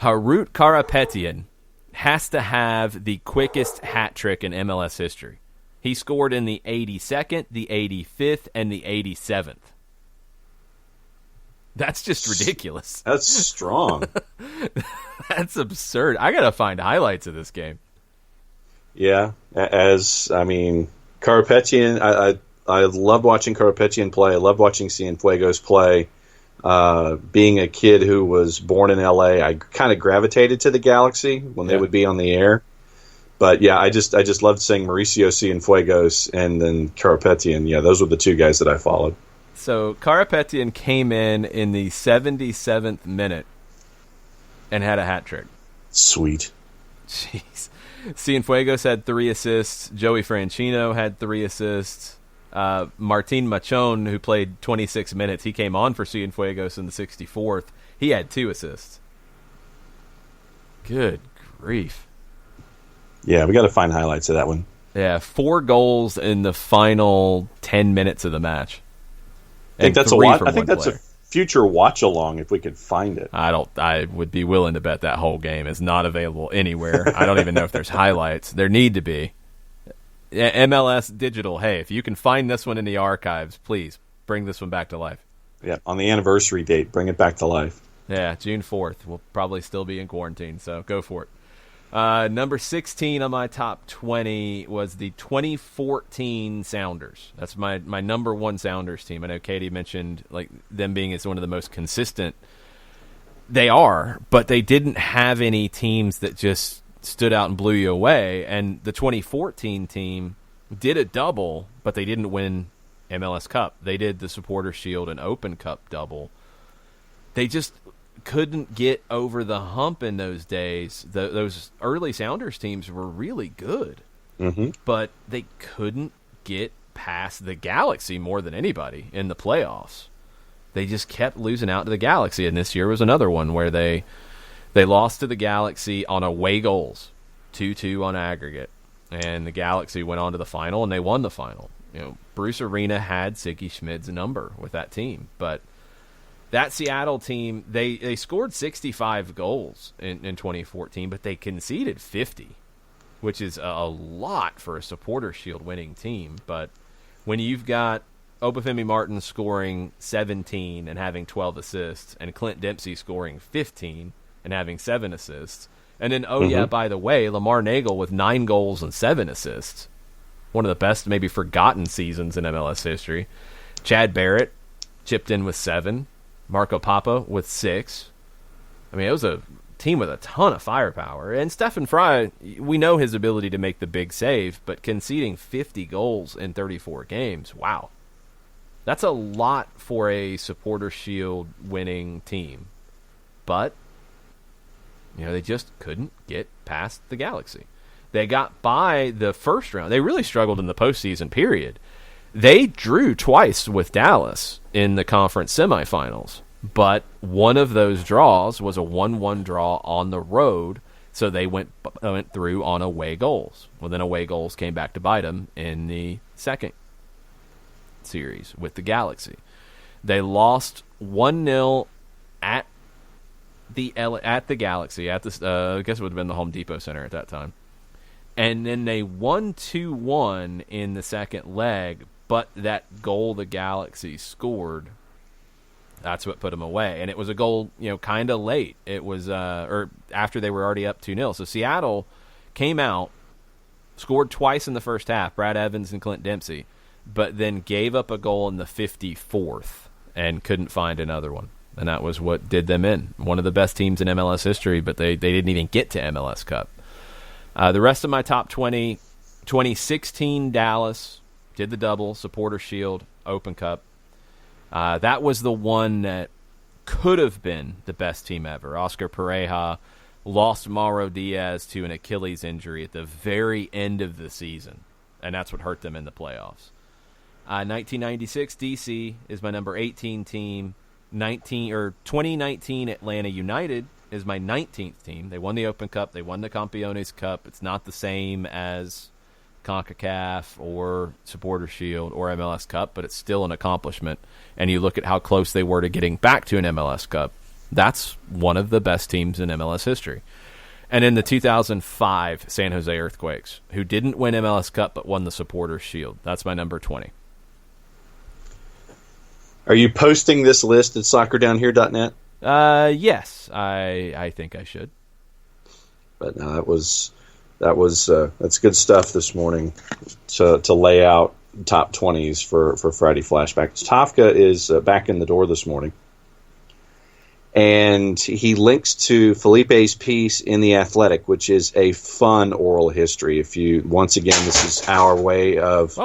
Harut Karapetian has to have the quickest hat trick in MLS history. He scored in the 82nd, the 85th, and the 87th. That's just ridiculous. That's strong. That's absurd. I got to find highlights of this game. Yeah, Karapetian, I love watching Karapetian play. I love watching Cienfuegos play. Being a kid who was born in LA, I kind of gravitated to the Galaxy when they would be on the air. But yeah, I just loved seeing Mauricio Cienfuegos and then Karapetian. Yeah, those were the two guys that I followed. So Karapetian came in the 77th minute and had a hat trick. Sweet. Jeez. Cienfuegos had 3 assists. Joey Franchino had 3 assists. Martin Machon, who played 26 minutes, he came on for Cienfuegos in the 64th. He had 2 assists. Good grief. Yeah, we got to find highlights of that one. Yeah, 4 goals in the final 10 minutes of the match. I think that's a future watch along if we could find it. I would be willing to bet that whole game is not available anywhere. I don't even know if there's highlights. There need to be. MLS Digital, hey, if you can find this one in the archives, please bring this one back to life. Yeah, on the anniversary date, bring it back to life. Yeah, June 4th. We'll probably still be in quarantine, so go for it. Number 16 on my top 20 was the 2014 Sounders. That's my number 1 Sounders team. I know Katie mentioned them being as one of the most consistent. They are, but they didn't have any teams that just stood out and blew you away. And the 2014 team did a double, but they didn't win MLS Cup. They did the Supporters' Shield and Open Cup double. They just couldn't get over the hump in those days. Those early Sounders teams were really good, but they couldn't get past the Galaxy more than anybody in the playoffs. They just kept losing out to the Galaxy, and this year was another one where they lost to the Galaxy on away goals, 2-2 on aggregate, and the Galaxy went on to the final, and they won the final. Bruce Arena had Siggy Schmid's number with that team, but that Seattle team, they scored 65 goals in 2014, but they conceded 50, which is a lot for a Supporters' Shield winning team. But when you've got Obafemi Martin scoring 17 and having 12 assists, and Clint Dempsey scoring 15 and having 7 assists. And then, yeah, by the way, Lamar Nagel with 9 goals and 7 assists. One of the best, maybe forgotten seasons in MLS history. Chad Barrett chipped in with 7. Marco Papa with 6. I mean, it was a team with a ton of firepower. And Stephen Fry, we know his ability to make the big save, but conceding 50 goals in 34 games, wow. That's a lot for a Supporter Shield winning team. But, they just couldn't get past the Galaxy. They got by the first round. They really struggled in the postseason period. They drew twice with Dallas in the conference semifinals, but one of those draws was a 1-1 draw on the road, so they went through on away goals. Well, then away goals came back to bite them in the second series with the Galaxy. They lost 1-0 at the Galaxy, I guess it would have been the Home Depot Center at that time. And then they won 2-1 in the second leg, but that goal the Galaxy scored, that's what put them away. And it was a goal, kind of late. It was or after they were already up 2-0. So Seattle came out, scored twice in the first half, Brad Evans and Clint Dempsey, but then gave up a goal in the 54th and couldn't find another one. And that was what did them in. One of the best teams in MLS history, but they didn't even get to MLS Cup. The rest of my top 20, 2016 Dallas, did the double, Supporter Shield, Open Cup. That was the one that could have been the best team ever. Oscar Pareja lost Mauro Diaz to an Achilles injury at the very end of the season, and that's what hurt them in the playoffs. 1996 DC is my number 18 team. 2019 Atlanta United is my 19th team. They won the Open Cup. They won the Campeones Cup. It's not the same as CONCACAF or Supporter Shield or MLS Cup, but it's still an accomplishment. And you look at how close they were to getting back to an MLS Cup. That's one of the best teams in MLS history. And in the 2005 San Jose Earthquakes, who didn't win MLS Cup but won the Supporter Shield. That's my number 20. Are you posting this list at soccerdownhere.net? Yes, I think I should. But no, that's good stuff this morning to lay out top 20s for Friday Flashbacks. Tafka is back in the door this morning, and he links to Felipe's piece in The Athletic, which is a fun oral history. Once again, this is our way of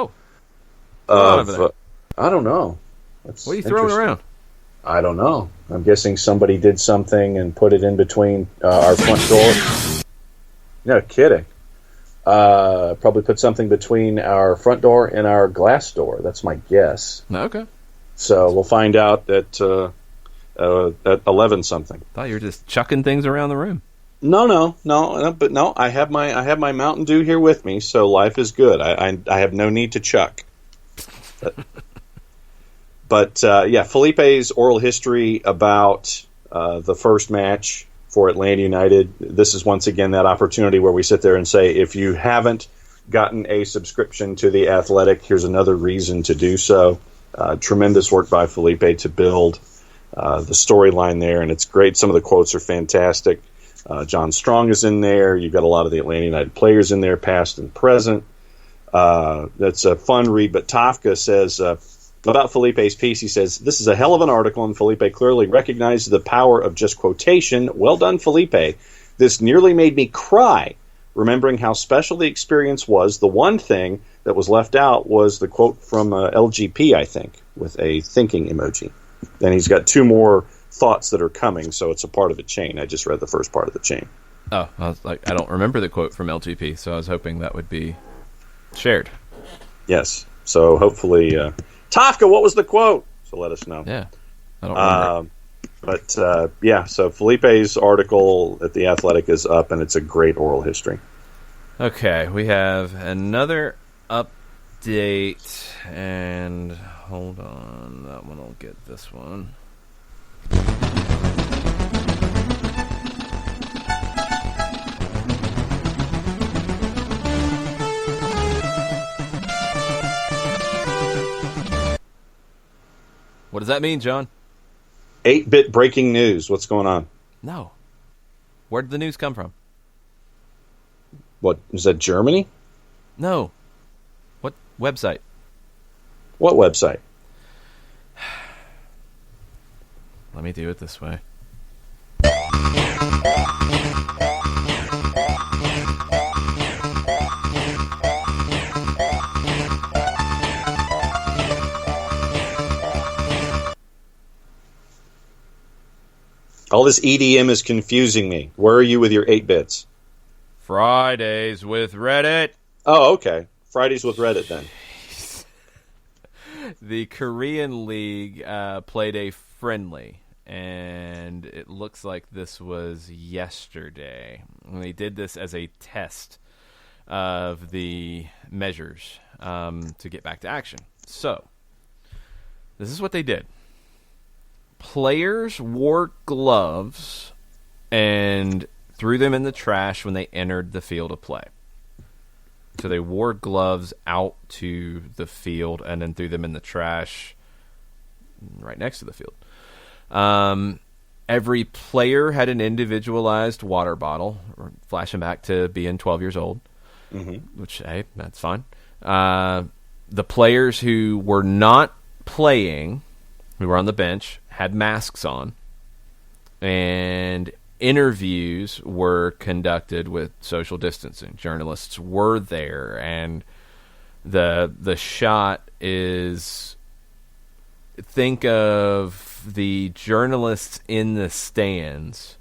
I don't know. What are you throwing around? I don't know. I'm guessing somebody did something and put it in between our front door. No kidding. Probably put something between our front door and our glass door. That's my guess. Okay. So we'll find out at 11 something. Thought you were just chucking things around the room. No. But no, I have my Mountain Dew here with me, so life is good. I have no need to chuck. But Felipe's oral history about the first match for Atlanta United. This is once again that opportunity where we sit there and say, if you haven't gotten a subscription to The Athletic, here's another reason to do so. Tremendous work by Felipe to build the storyline there, and it's great. Some of the quotes are fantastic. John Strong is in there. You've got a lot of the Atlanta United players in there, past and present. That's a fun read, but Tafka says... about Felipe's piece, he says, this is a hell of an article, and Felipe clearly recognized the power of just quotation. Well done, Felipe. This nearly made me cry, remembering how special the experience was. The one thing that was left out was the quote from LGP, I think, with a thinking emoji. Then he's got 2 more thoughts that are coming, so it's a part of a chain. I just read the first part of the chain. Oh, I was like, I don't remember the quote from LGP, so I was hoping that would be shared. Yes, so hopefully... Tafka, what was the quote? So let us know. Yeah, I don't remember. So Felipe's article at The Athletic is up, and it's a great oral history. Okay, we have another update, and hold on, that one will get this one. What does that mean, John? 8-bit breaking news. What's going on? No. Where did the news come from? What, is that Germany? No. What website? What website? Let me do it this way. All this EDM is confusing me. Where are you with your 8 bits? Fridays with Reddit. Oh, okay. Fridays with Reddit then. The Korean League played a friendly, and it looks like this was yesterday. And they did this as a test of the measures to get back to action. So, this is what they did. Players wore gloves and threw them in the trash when they entered the field of play. So they wore gloves out to the field and then threw them in the trash right next to the field. Every player had an individualized water bottle, flashing back to being 12 years old, which, hey, that's fine. The players who were not playing, who were on the bench, had masks on, and interviews were conducted with social distancing. Journalists were there, and the shot is, think of the journalists in the stands.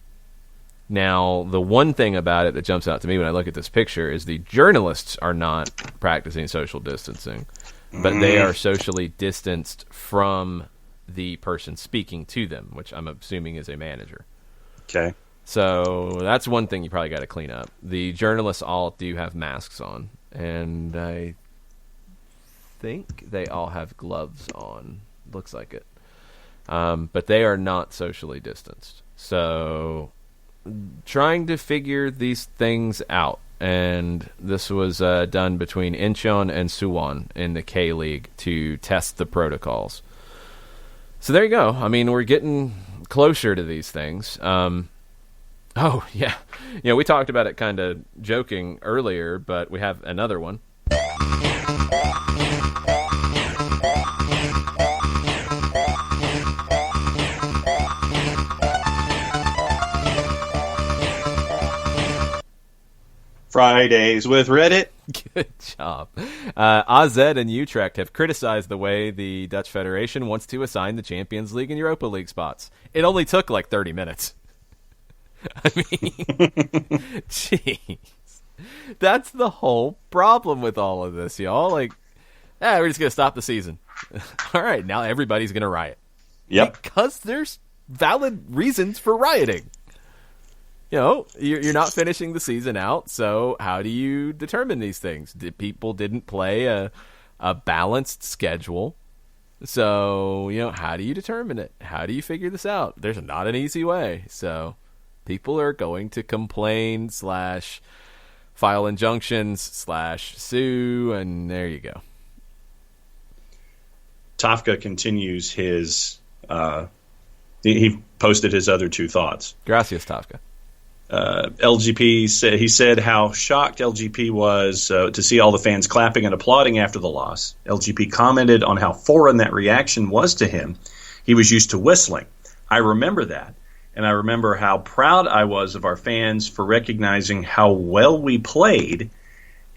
Now, the one thing about it that jumps out to me when I look at this picture is the journalists are not practicing social distancing, but they are socially distanced from the person speaking to them, which I'm assuming is a manager. Okay. So that's one thing you probably got to clean up. The journalists all do have masks on, and I think they all have gloves on. Looks like it. But they are not socially distanced. So trying to figure these things out. And this was done between Incheon and Suwon in the K-League to test the protocols. So there you go. I mean, we're getting closer to these things. Oh, yeah. You know, we talked about it kind of joking earlier, but we have another one. Fridays with Reddit. Good job. AZ and Utrecht have criticized the way the Dutch Federation wants to assign the Champions League and Europa League spots. It only took like 30 minutes. I mean, jeez. That's the whole problem with all of this, y'all. Like, we're just going to stop the season. All right, now everybody's going to riot. Yep. Because there's valid reasons for rioting. You know, you're not finishing the season out, so how do you determine these things? People didn't play a balanced schedule. So, you know, how do you determine it? How do you figure this out? There's not an easy way. So people are going to complain / file injunctions / sue, and there you go. Tafka continues his he posted his other two thoughts. Gracias, Tafka. LGP said how shocked LGP was to see all the fans clapping and applauding after the loss. LGP commented on how foreign that reaction was to him. He was used to whistling. I remember that, and I remember how proud I was of our fans for recognizing how well we played,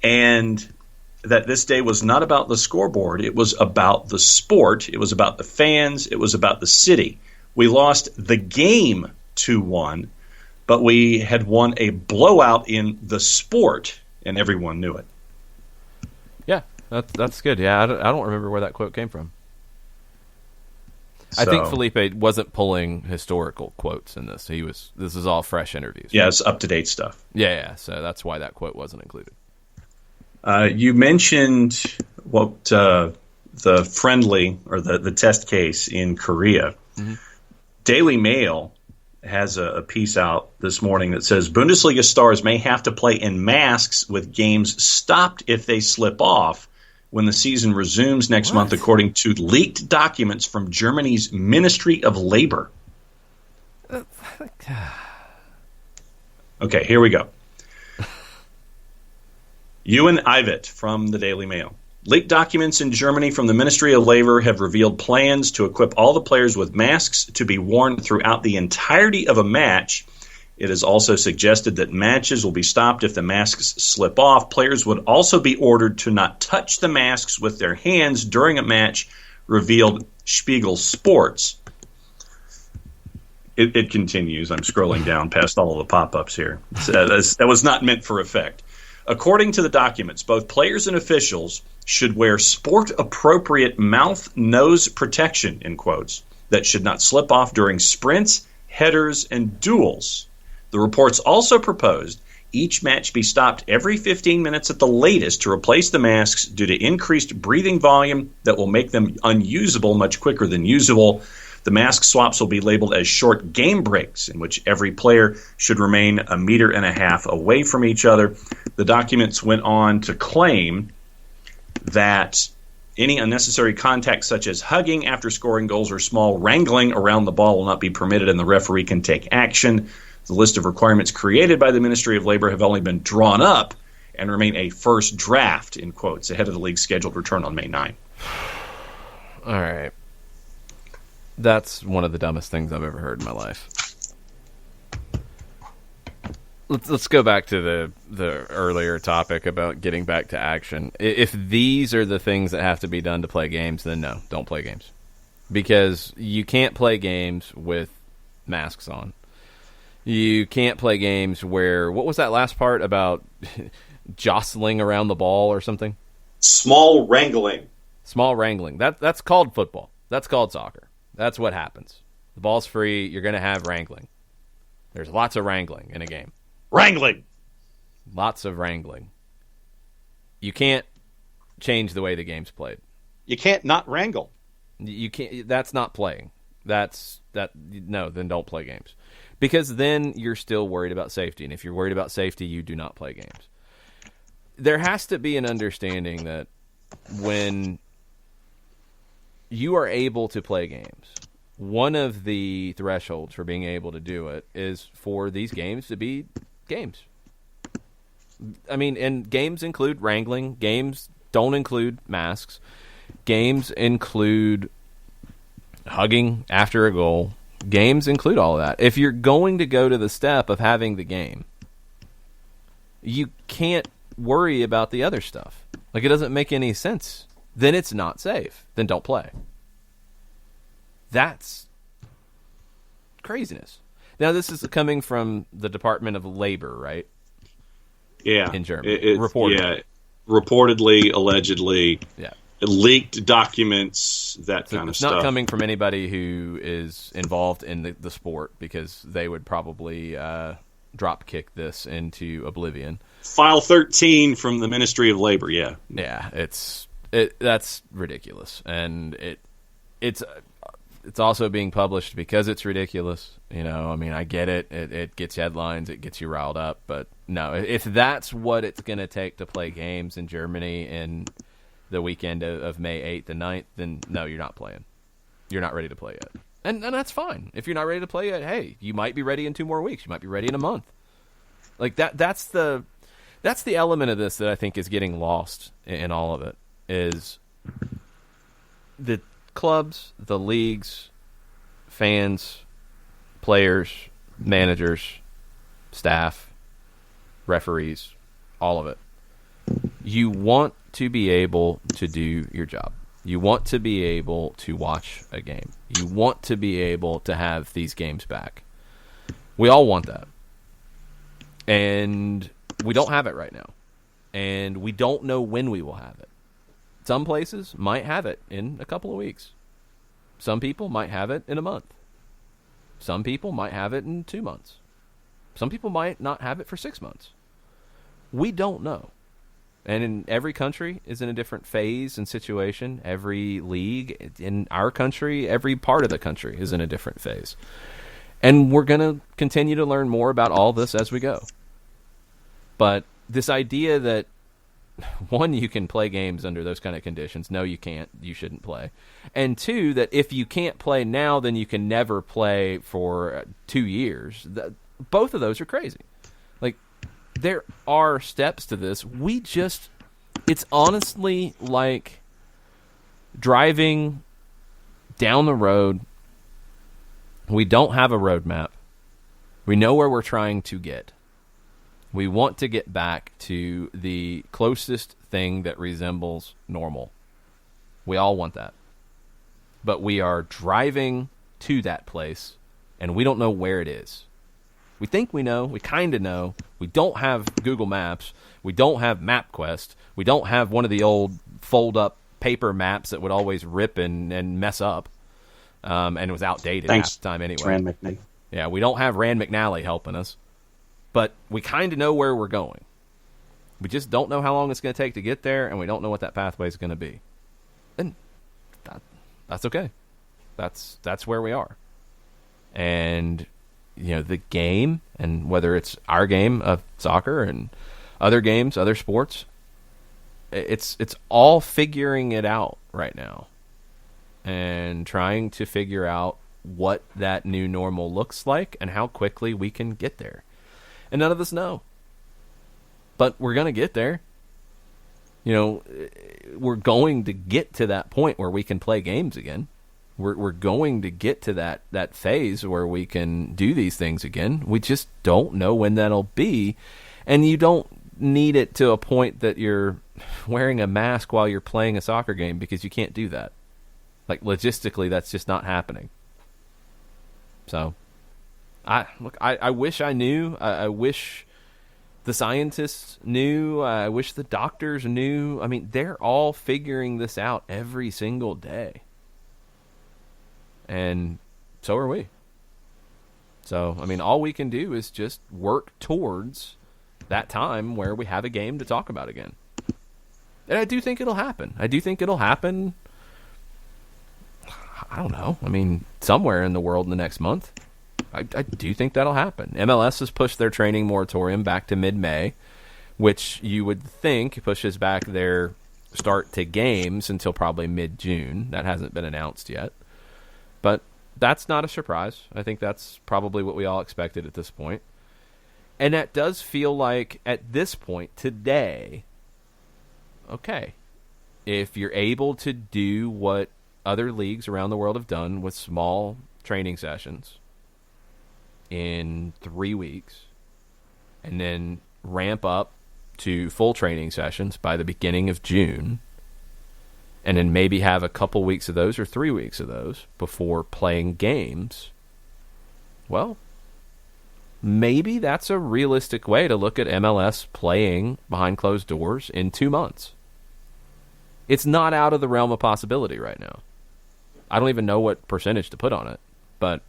and that this day was not about the scoreboard. It was about the sport. It was about the fans. It was about the city. We lost the game 2-1, but we had won a blowout in the sport, and everyone knew it. Yeah, that's good. Yeah, I don't remember where that quote came from. So, I think Felipe wasn't pulling historical quotes in this. This is all fresh interviews. Yeah, it's up-to-date stuff. Yeah, so that's why that quote wasn't included. You mentioned what the friendly or the test case in Korea. Mm-hmm. Daily Mail has a piece out this morning that says Bundesliga stars may have to play in masks with games stopped if they slip off when the season resumes next month, according to leaked documents from Germany's Ministry of Labor. Okay, here we go. Ewan Ivet from the Daily Mail. Leaked documents in Germany from the Ministry of Labor have revealed plans to equip all the players with masks to be worn throughout the entirety of a match. It is also suggested that matches will be stopped if the masks slip off. Players would also be ordered to not touch the masks with their hands during a match, revealed Spiegel Sports. It continues. I'm scrolling down past all of the pop-ups here. That was not meant for effect. According to the documents, both players and officials should wear sport-appropriate mouth-nose protection, in quotes, that should not slip off during sprints, headers, and duels. The reports also proposed each match be stopped every 15 minutes at the latest to replace the masks due to increased breathing volume that will make them unusable much quicker than usual. The mask swaps will be labeled as short game breaks, in which every player should remain 1.5 meters away from each other. The documents went on to claim that any unnecessary contact, such as hugging after scoring goals or small wrangling around the ball, will not be permitted, and the referee can take action. The list of requirements created by the Ministry of Labor have only been drawn up and remain a first draft, in quotes, ahead of the league's scheduled return on May 9. All right. That's one of the dumbest things I've ever heard in my life. Let's go back to the earlier topic about getting back to action. If these are the things that have to be done to play games, then no, don't play games. Because you can't play games with masks on. You can't play games where, what was that last part about jostling around the ball or something? Small wrangling. Small wrangling. That's called football. That's called soccer. That's what happens. The ball's free. You're going to have wrangling. There's lots of wrangling in a game. Wrangling! Lots of wrangling. You can't change the way the game's played. You can't not wrangle. You can't. That's not playing. No, then don't play games. Because then you're still worried about safety. And if you're worried about safety, you do not play games. There has to be an understanding that when you are able to play games, one of the thresholds for being able to do it is for these games to be games. I mean, and games include wrangling. Games don't include masks. Games include hugging after a goal. Games include all of that. If you're going to go to the step of having the game, you can't worry about the other stuff. Like, it doesn't make any sense. Then it's not safe. Then don't play. That's craziness. Now, this is coming from the Department of Labor, right? Yeah. In Germany. Reportedly. Yeah. Reportedly, allegedly. Yeah. Leaked documents, that kind of stuff. It's not coming from anybody who is involved in the sport, because they would probably drop kick this into oblivion. File 13 from the Ministry of Labor, yeah. Yeah, that's ridiculous. And it's also being published because it's ridiculous. You know, I mean, I get it. It gets headlines. It gets you riled up. But no, if that's what it's going to take to play games in Germany in the weekend of May 8th and 9th, then no, you're not playing. You're not ready to play yet. And that's fine. If you're not ready to play yet, hey, you might be ready in 2 more weeks. You might be ready in a month. Like, that's the element of this that I think is getting lost in all of it, is the clubs, the leagues, fans, players, managers, staff, referees, all of it. You want to be able to do your job. You want to be able to watch a game. You want to be able to have these games back. We all want that. And we don't have it right now. And we don't know when we will have it. Some places might have it in a couple of weeks. Some people might have it in a month. Some people might have it in 2 months. Some people might not have it for 6 months. We don't know. And in every country is in a different phase and situation. Every league in our country, every part of the country is in a different phase. And we're going to continue to learn more about all this as we go. But this idea that one, you can play games under those kind of conditions. No, you can't. You shouldn't play. And two, that if you can't play now, then you can never play for 2 years. Both of those are crazy. Like, there are steps to this. It's honestly like driving down the road. We don't have a roadmap. We know where we're trying to get. We want to get back to the closest thing that resembles normal. We all want that. But we are driving to that place, and we don't know where it is. We think we know. We kind of know. We don't have Google Maps. We don't have MapQuest. We don't have one of the old fold-up paper maps that would always rip and mess up. And it was outdated half the time anyway. Rand McNally. Yeah, we don't have Rand McNally helping us. But we kind of know where we're going. We just don't know how long it's going to take to get there, and we don't know what that pathway is going to be. And that's okay. That's where we are. And, the game, and whether it's our game of soccer and other games, other sports, it's all figuring it out right now. And trying to figure out what that new normal looks like and how quickly we can get there. And none of us know. But we're going to get there. We're going to get to that point where we can play games again. We're going to get to that phase where we can do these things again. We just don't know when that'll be. And you don't need it to a point that you're wearing a mask while you're playing a soccer game, because you can't do that. Like, logistically, that's just not happening. So, I wish I knew. I wish the scientists knew. I wish the doctors knew. I mean, they're all figuring this out every single day. And so are we. So, I mean, all we can do is just work towards that time where we have a game to talk about again. And I do think it'll happen. I don't know. I mean, somewhere in the world in the next month. I do think that'll happen. MLS has pushed their training moratorium back to mid-May, which you would think pushes back their start to games until probably mid-June. That hasn't been announced yet. But that's not a surprise. I think that's probably what we all expected at this point. And that does feel like, at this point, today, okay, if you're able to do what other leagues around the world have done with small training sessions in 3 weeks, and then ramp up to full training sessions by the beginning of June, and then maybe have a couple weeks of those or 3 weeks of those before playing games, well, maybe that's a realistic way to look at MLS playing behind closed doors in 2 months. It's not out of the realm of possibility right now. I don't even know what percentage to put on it, but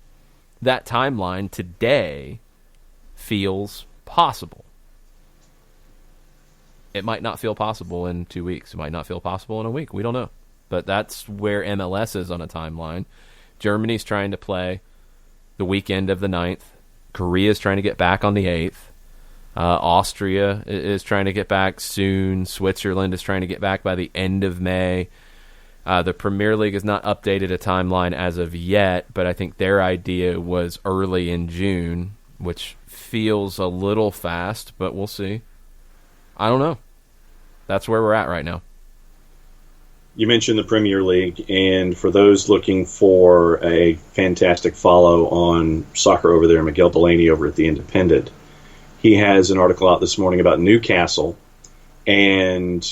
that timeline today feels possible. It might not feel possible in 2 weeks. It might not feel possible in a week. We don't know. But that's where MLS is on a timeline. Germany's trying to play the weekend of the 9th. Korea's trying to get back on the 8th. Austria is trying to get back soon. Switzerland is trying to get back by the end of May. The Premier League has not updated a timeline as of yet, but I think their idea was early in June, which feels a little fast, but we'll see. I don't know. That's where we're at right now. You mentioned the Premier League, and for those looking for a fantastic follow on soccer over there, Miguel Delaney over at The Independent, he has an article out this morning about Newcastle, and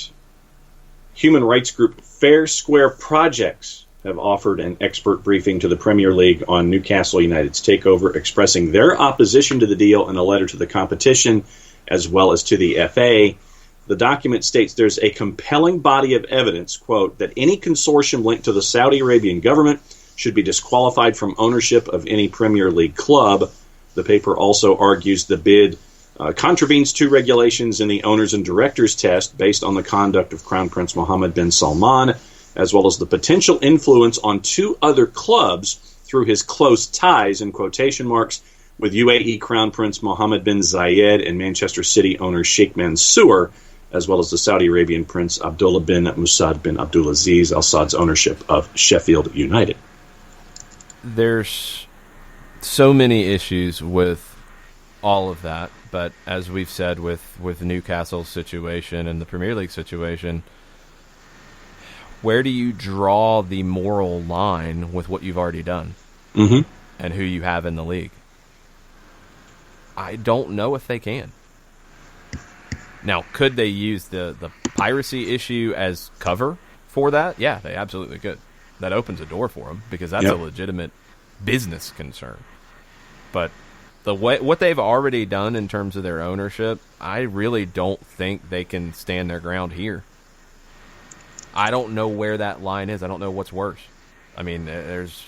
human rights group Fair Square Projects have offered an expert briefing to the Premier League on Newcastle United's takeover, expressing their opposition to the deal in a letter to the competition as well as to the FA. The document states there's a compelling body of evidence, quote, that any consortium linked to the Saudi Arabian government should be disqualified from ownership of any Premier League club. The paper also argues the bid contravenes two regulations in the owners and directors test based on the conduct of Crown Prince Mohammed bin Salman, as well as the potential influence on two other clubs through his close ties, in quotation marks, with UAE Crown Prince Mohammed bin Zayed and Manchester City owner Sheikh Mansour, as well as the Saudi Arabian Prince Abdullah bin Musad bin Abdulaziz Al Saud's ownership of Sheffield United. There's so many issues with all of that, but as we've said with Newcastle's situation and the Premier League situation, where do you draw the moral line with what you've already done and who you have in the league? I don't know if they can. Now, could they use the piracy issue as cover for that? Yeah, they absolutely could. That opens a door for them because that's a legitimate business concern. But what they've already done in terms of their ownership, I really don't think they can stand their ground here. I don't know where that line is. I don't know what's worse. I mean, there's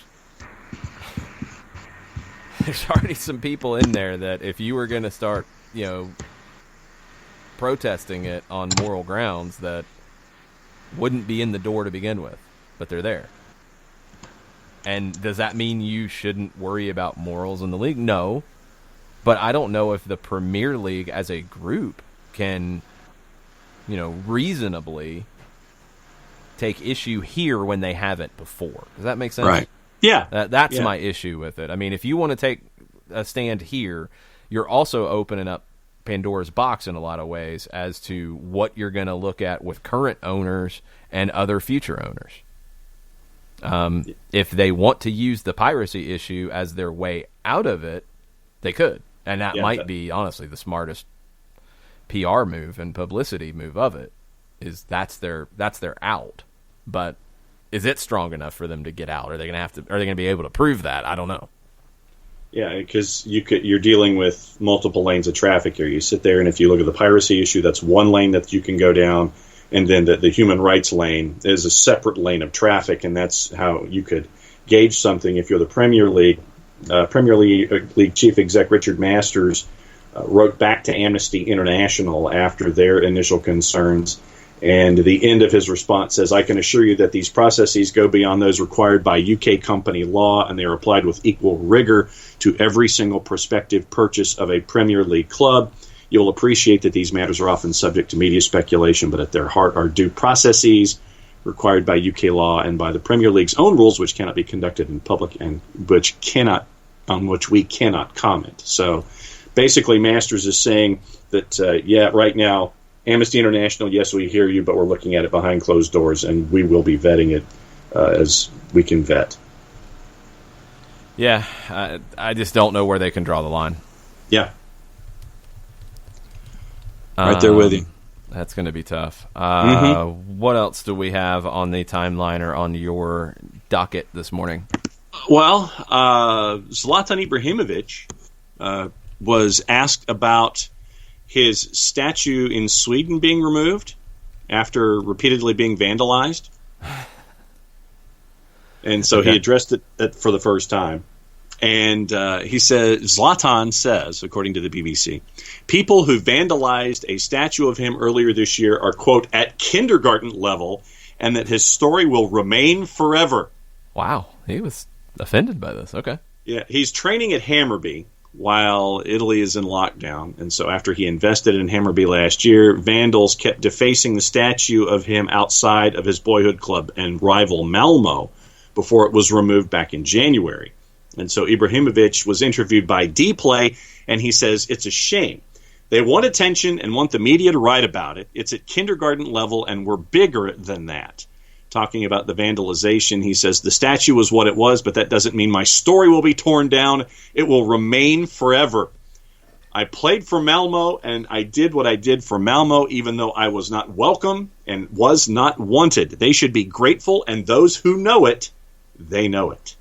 already some people in there that if you were going to start, protesting it on moral grounds, that wouldn't be in the door to begin with, but they're there. And does that mean you shouldn't worry about morals in the league? No. But I don't know if the Premier League as a group can, reasonably take issue here when they haven't before. Does that make sense? Right. Yeah. That's my issue with it. I mean, if you want to take a stand here, you're also opening up Pandora's box in a lot of ways as to what you're going to look at with current owners and other future owners. If they want to use the piracy issue as their way out of it, they could. And that might be, honestly, the smartest PR move and publicity move of it, is that's their out. But is it strong enough for them to get out? Are they going to be able to prove that? I don't know. Yeah, because you're dealing with multiple lanes of traffic here. You sit there, and if you look at the piracy issue, that's one lane that you can go down, and then the human rights lane is a separate lane of traffic, and that's how you could gauge something. If you're the Premier League Chief Exec Richard Masters wrote back to Amnesty International after their initial concerns, and the end of his response says, "I can assure you that these processes go beyond those required by UK company law, and they are applied with equal rigor to every single prospective purchase of a Premier League club. You'll appreciate that these matters are often subject to media speculation, but at their heart are due processes required by UK law and by the Premier League's own rules, which cannot be conducted in public and on which we cannot comment." So basically, Masters is saying that, right now, Amnesty International, yes, we hear you, but we're looking at it behind closed doors, and we will be vetting it as we can vet. Yeah, I just don't know where they can draw the line. Yeah. Right there with you. That's going to be tough. What else do we have on the timeline or on your docket this morning? Well, Zlatan Ibrahimovic was asked about his statue in Sweden being removed after repeatedly being vandalized. And so he addressed it for the first time. And Zlatan says, according to the BBC, people who vandalized a statue of him earlier this year are, quote, at kindergarten level, and that his story will remain forever. Wow. He was offended by this. Okay. Yeah. He's training at Hammarby while Italy is in lockdown. And so after he invested in Hammarby last year, vandals kept defacing the statue of him outside of his boyhood club and rival Malmo before it was removed back in January. And so Ibrahimovic was interviewed by Dplay, and he says, it's a shame. They want attention and want the media to write about it. It's at kindergarten level, and we're bigger than that. Talking about the vandalization, he says, the statue was what it was, but that doesn't mean my story will be torn down. It will remain forever. I played for Malmo, and I did what I did for Malmo, even though I was not welcome and was not wanted. They should be grateful, and those who know it, they know it.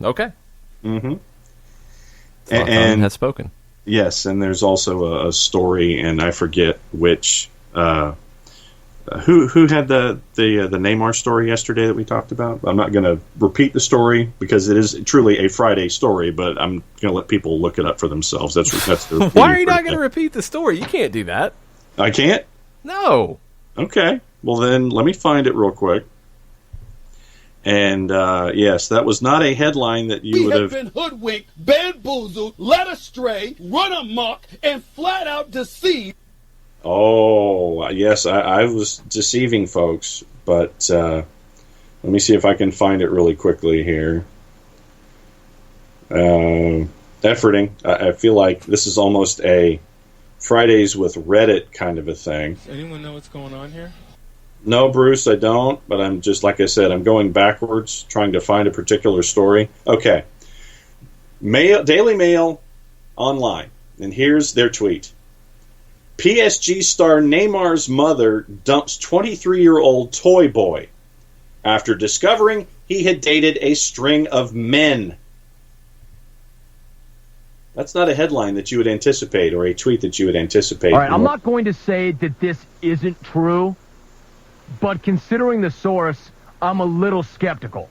Okay. Mm-hmm. And has spoken. Yes, and there's also a story, and I forget which. Who had the Neymar story yesterday that we talked about? I'm not going to repeat the story because it is truly a Friday story, but I'm going to let people look it up for themselves. That's their Why are you not going to repeat the story? You can't do that. I can't? No. Okay. Well, then let me find it real quick. And yes, that was not a headline that you would have been hoodwinked, bamboozled, led astray, run amok, and flat out deceived. Oh, yes, I was deceiving folks, but let me see if I can find it really quickly here. Efforting. I feel like this is almost a Fridays with Reddit kind of a thing. Does anyone know what's going on here? No, Bruce, I don't, but I'm just, like I said, I'm going backwards, trying to find a particular story. Okay. Daily Mail Online, and here's their tweet. PSG star Neymar's mother dumps 23-year-old toy boy after discovering he had dated a string of men. That's not a headline that you would anticipate or a tweet that you would anticipate. All right, I'm not going to say that this isn't true, but considering the source, I'm a little skeptical.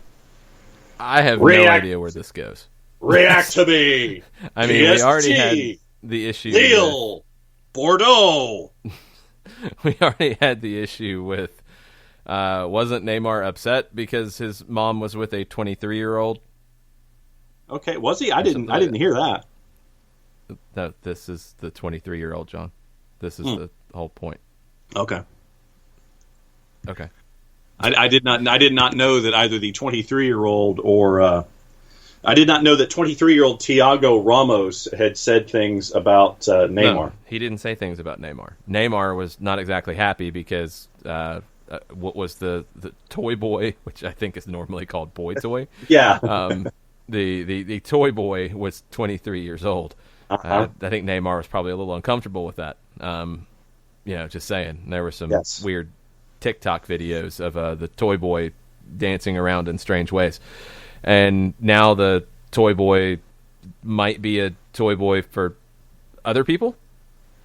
I have no idea where this goes. React to me. I mean, we already had the issue. Lille, Bordeaux. We already had the issue with, wasn't Neymar upset because his mom was with a 23-year-old? Okay, was he? I didn't hear that. No, this is the 23-year-old, John. This is the whole point. Okay. Okay. I did not know that either the 23-year-old or I did not know that 23-year-old Thiago Ramos had said things about Neymar. No, he didn't say things about Neymar. Neymar was not exactly happy because what was the toy boy, which I think is normally called boy toy. Yeah. The toy boy was 23 years old. Uh-huh. I think Neymar was probably a little uncomfortable with that. Just saying. There were some weird TikTok videos of the toy boy dancing around in strange ways. And now the toy boy might be a toy boy for other people?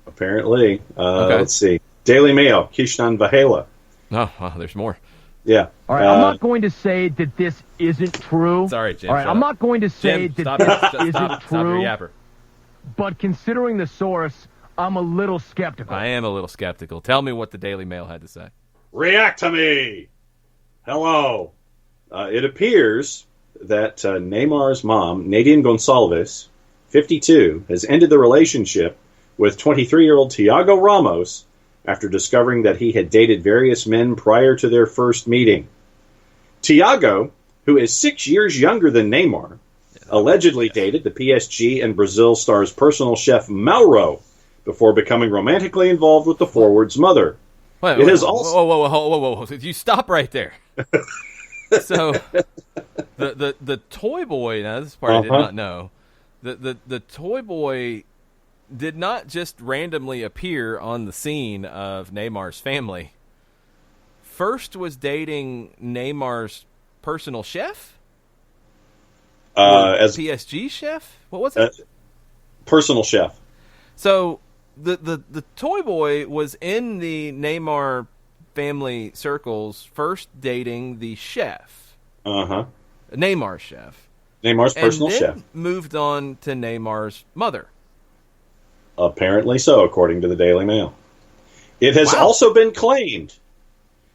Apparently. Okay. Let's see. Daily Mail, Kishan Vahela. Oh, wow, there's more. Yeah. All right, I'm not going to say that this isn't true. Sorry, Jim. All right, I'm not going to say Jim, that this isn't stop true. your yapper. But considering the source, I'm a little skeptical. I am a little skeptical. Tell me what the Daily Mail had to say. React to me. Hello. It appears that Neymar's mom, Nadine Gonçalves, 52, has ended the relationship with 23-year-old Thiago Ramos after discovering that he had dated various men prior to their first meeting. Thiago, who is 6 years younger than Neymar, allegedly dated the PSG and Brazil star's personal chef Mauro before becoming romantically involved with the forward's mother. Whoa. You stop right there. So, the toy boy, now this part I did not know, the toy boy did not just randomly appear on the scene of Neymar's family. First was dating Neymar's personal chef? As PSG chef? What was it? Personal chef. So the toy boy was in the Neymar family circles first dating the chef. Uh-huh. Neymar's chef. Neymar's personal and then chef. Moved on to Neymar's mother. Apparently so, according to the Daily Mail. It has also been claimed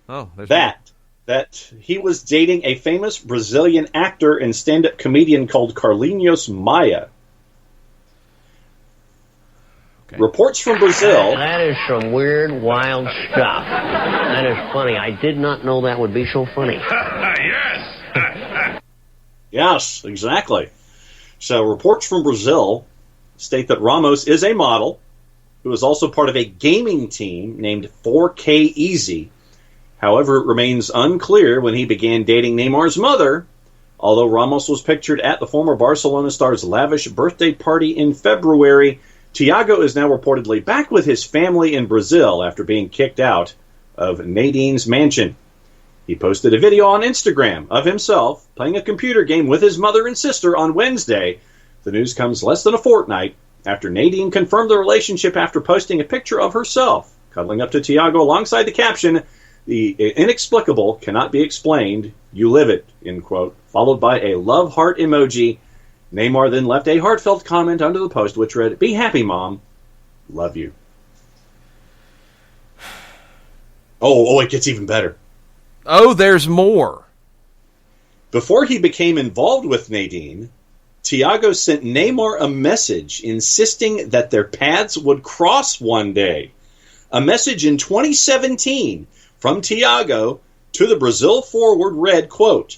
that he was dating a famous Brazilian actor and stand-up comedian called Carlinhos Maia. Okay. Reports from Brazil... That is some weird, wild stuff. That is funny. I did not know that would be so funny. Yes! Yes, exactly. So reports from Brazil state that Ramos is a model who is also part of a gaming team named 4K Easy. However, it remains unclear when he began dating Neymar's mother, although Ramos was pictured at the former Barcelona star's lavish birthday party in February. Thiago is now reportedly back with his family in Brazil after being kicked out of Nadine's mansion. He posted a video on Instagram of himself playing a computer game with his mother and sister on Wednesday. The news comes less than a fortnight after Nadine confirmed the relationship after posting a picture of herself cuddling up to Thiago alongside the caption, "The inexplicable cannot be explained. You live it," end quote, followed by a love heart emoji. Neymar then left a heartfelt comment under the post, which read, "Be happy, Mom. Love you." Oh, it gets even better. Oh, there's more. Before he became involved with Nadine, Thiago sent Neymar a message insisting that their paths would cross one day. A message in 2017 from Thiago to the Brazil forward read, quote,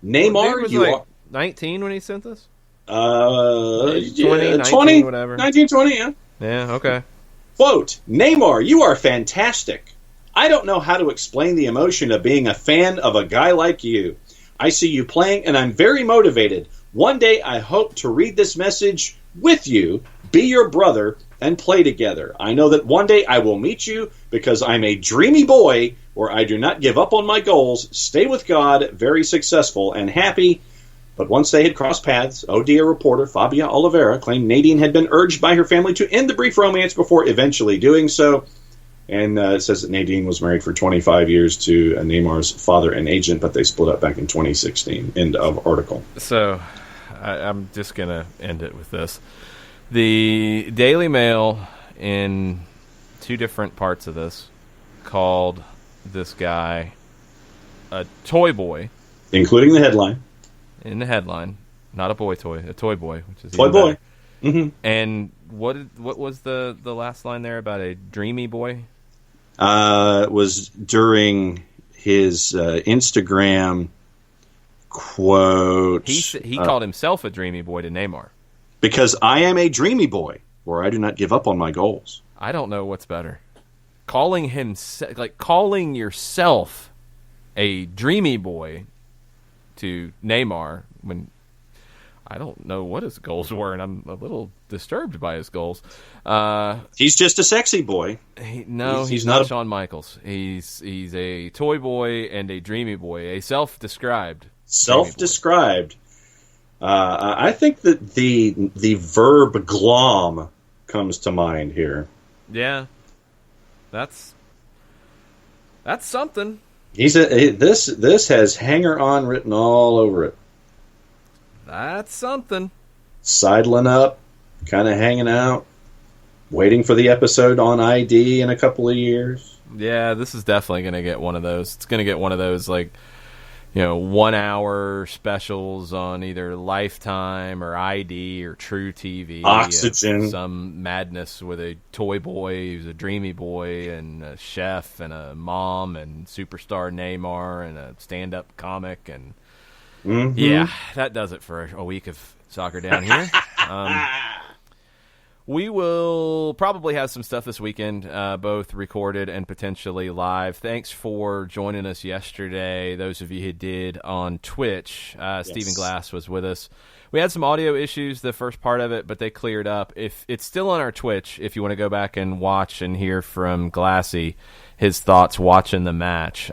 Neymar, was you like are... 19 when he sent this? 20, 19, whatever. 1920, yeah. Yeah, okay. Quote, Neymar, you are fantastic. I don't know how to explain the emotion of being a fan of a guy like you. I see you playing, and I'm very motivated. One day, I hope to read this message with you, be your brother, and play together. I know that one day I will meet you because I'm a dreamy boy where I do not give up on my goals, stay with God, very successful and happy. But once they had crossed paths, ODA reporter Fabia Oliveira claimed Nadine had been urged by her family to end the brief romance before eventually doing so. And it says that Nadine was married for 25 years to Neymar's father and agent, but they split up back in 2016. End of article. So I'm just going to end it with this. The Daily Mail, in two different parts of this, called this guy a toy boy. Including the headline. In the headline. Not a boy toy, a toy boy. Which is toy boy. Mm-hmm. And what was the last line there about a dreamy boy? It was during his Instagram quote. He called himself a dreamy boy to Neymar. Because I am a dreamy boy, where I do not give up on my goals. I don't know what's better. Calling yourself a dreamy boy to Neymar when I don't know what his goals were, and I'm a little disturbed by his goals. He's just a sexy boy. He's not Shawn Michaels. He's a toy boy and a dreamy boy, a self-described. I think that the verb glom comes to mind here. Yeah, that's something. This has hanger on written all over it. That's something. Sidling up, kind of hanging out, waiting for the episode on ID in a couple of years. Yeah, this is definitely going to get one of those. It's going to get one of those, 1 hour specials on either Lifetime or ID or True TV. Oxygen. Some madness with a toy boy who's a dreamy boy and a chef and a mom and superstar Neymar and a stand-up comic. And yeah, that does it for a week of Soccer Down Here. We will probably have some stuff this weekend, both recorded and potentially live. Thanks for joining us yesterday, those of you who did on Twitch. Yes. Stephen Glass was with us. We had some audio issues the first part of it, but they cleared up. If it's still on our Twitch, if you want to go back and watch and hear from Glassy, his thoughts watching the match.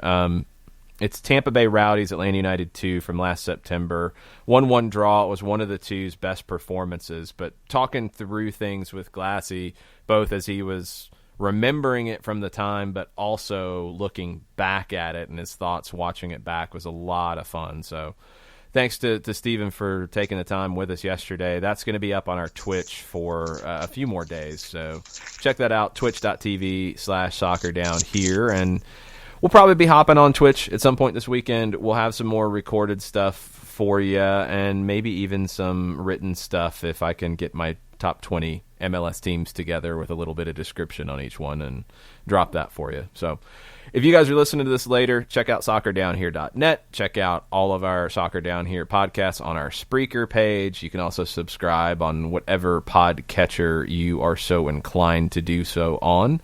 It's Tampa Bay Rowdies, Atlanta United 2 from last September. 1-1 draw. It was one of the two's best performances. But talking through things with Glassy, both as he was remembering it from the time, but also looking back at it and his thoughts watching it back was a lot of fun. So thanks to Steven for taking the time with us yesterday. That's going to be up on our Twitch for a few more days. So check that out, twitch.tv/soccerdownhere. And we'll probably be hopping on Twitch at some point this weekend. We'll have some more recorded stuff for you and maybe even some written stuff if I can get my top 20 MLS teams together with a little bit of description on each one and drop that for you. So if you guys are listening to this later, check out soccerdownhere.net. Check out all of our Soccer Down Here podcasts on our Spreaker page. You can also subscribe on whatever podcatcher you are so inclined to do so on.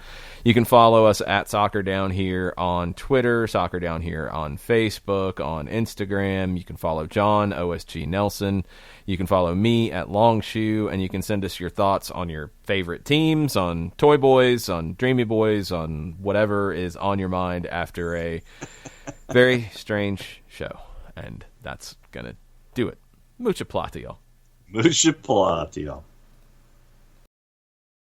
You can follow us at Soccer Down Here on Twitter, Soccer Down Here on Facebook, on Instagram. You can follow John, OSG Nelson. You can follow me at Longshoe, and you can send us your thoughts on your favorite teams, on Toy Boys, on Dreamy Boys, on whatever is on your mind after a very strange show. And that's going to do it. Mucha plata, y'all. Mucha plata, y'all.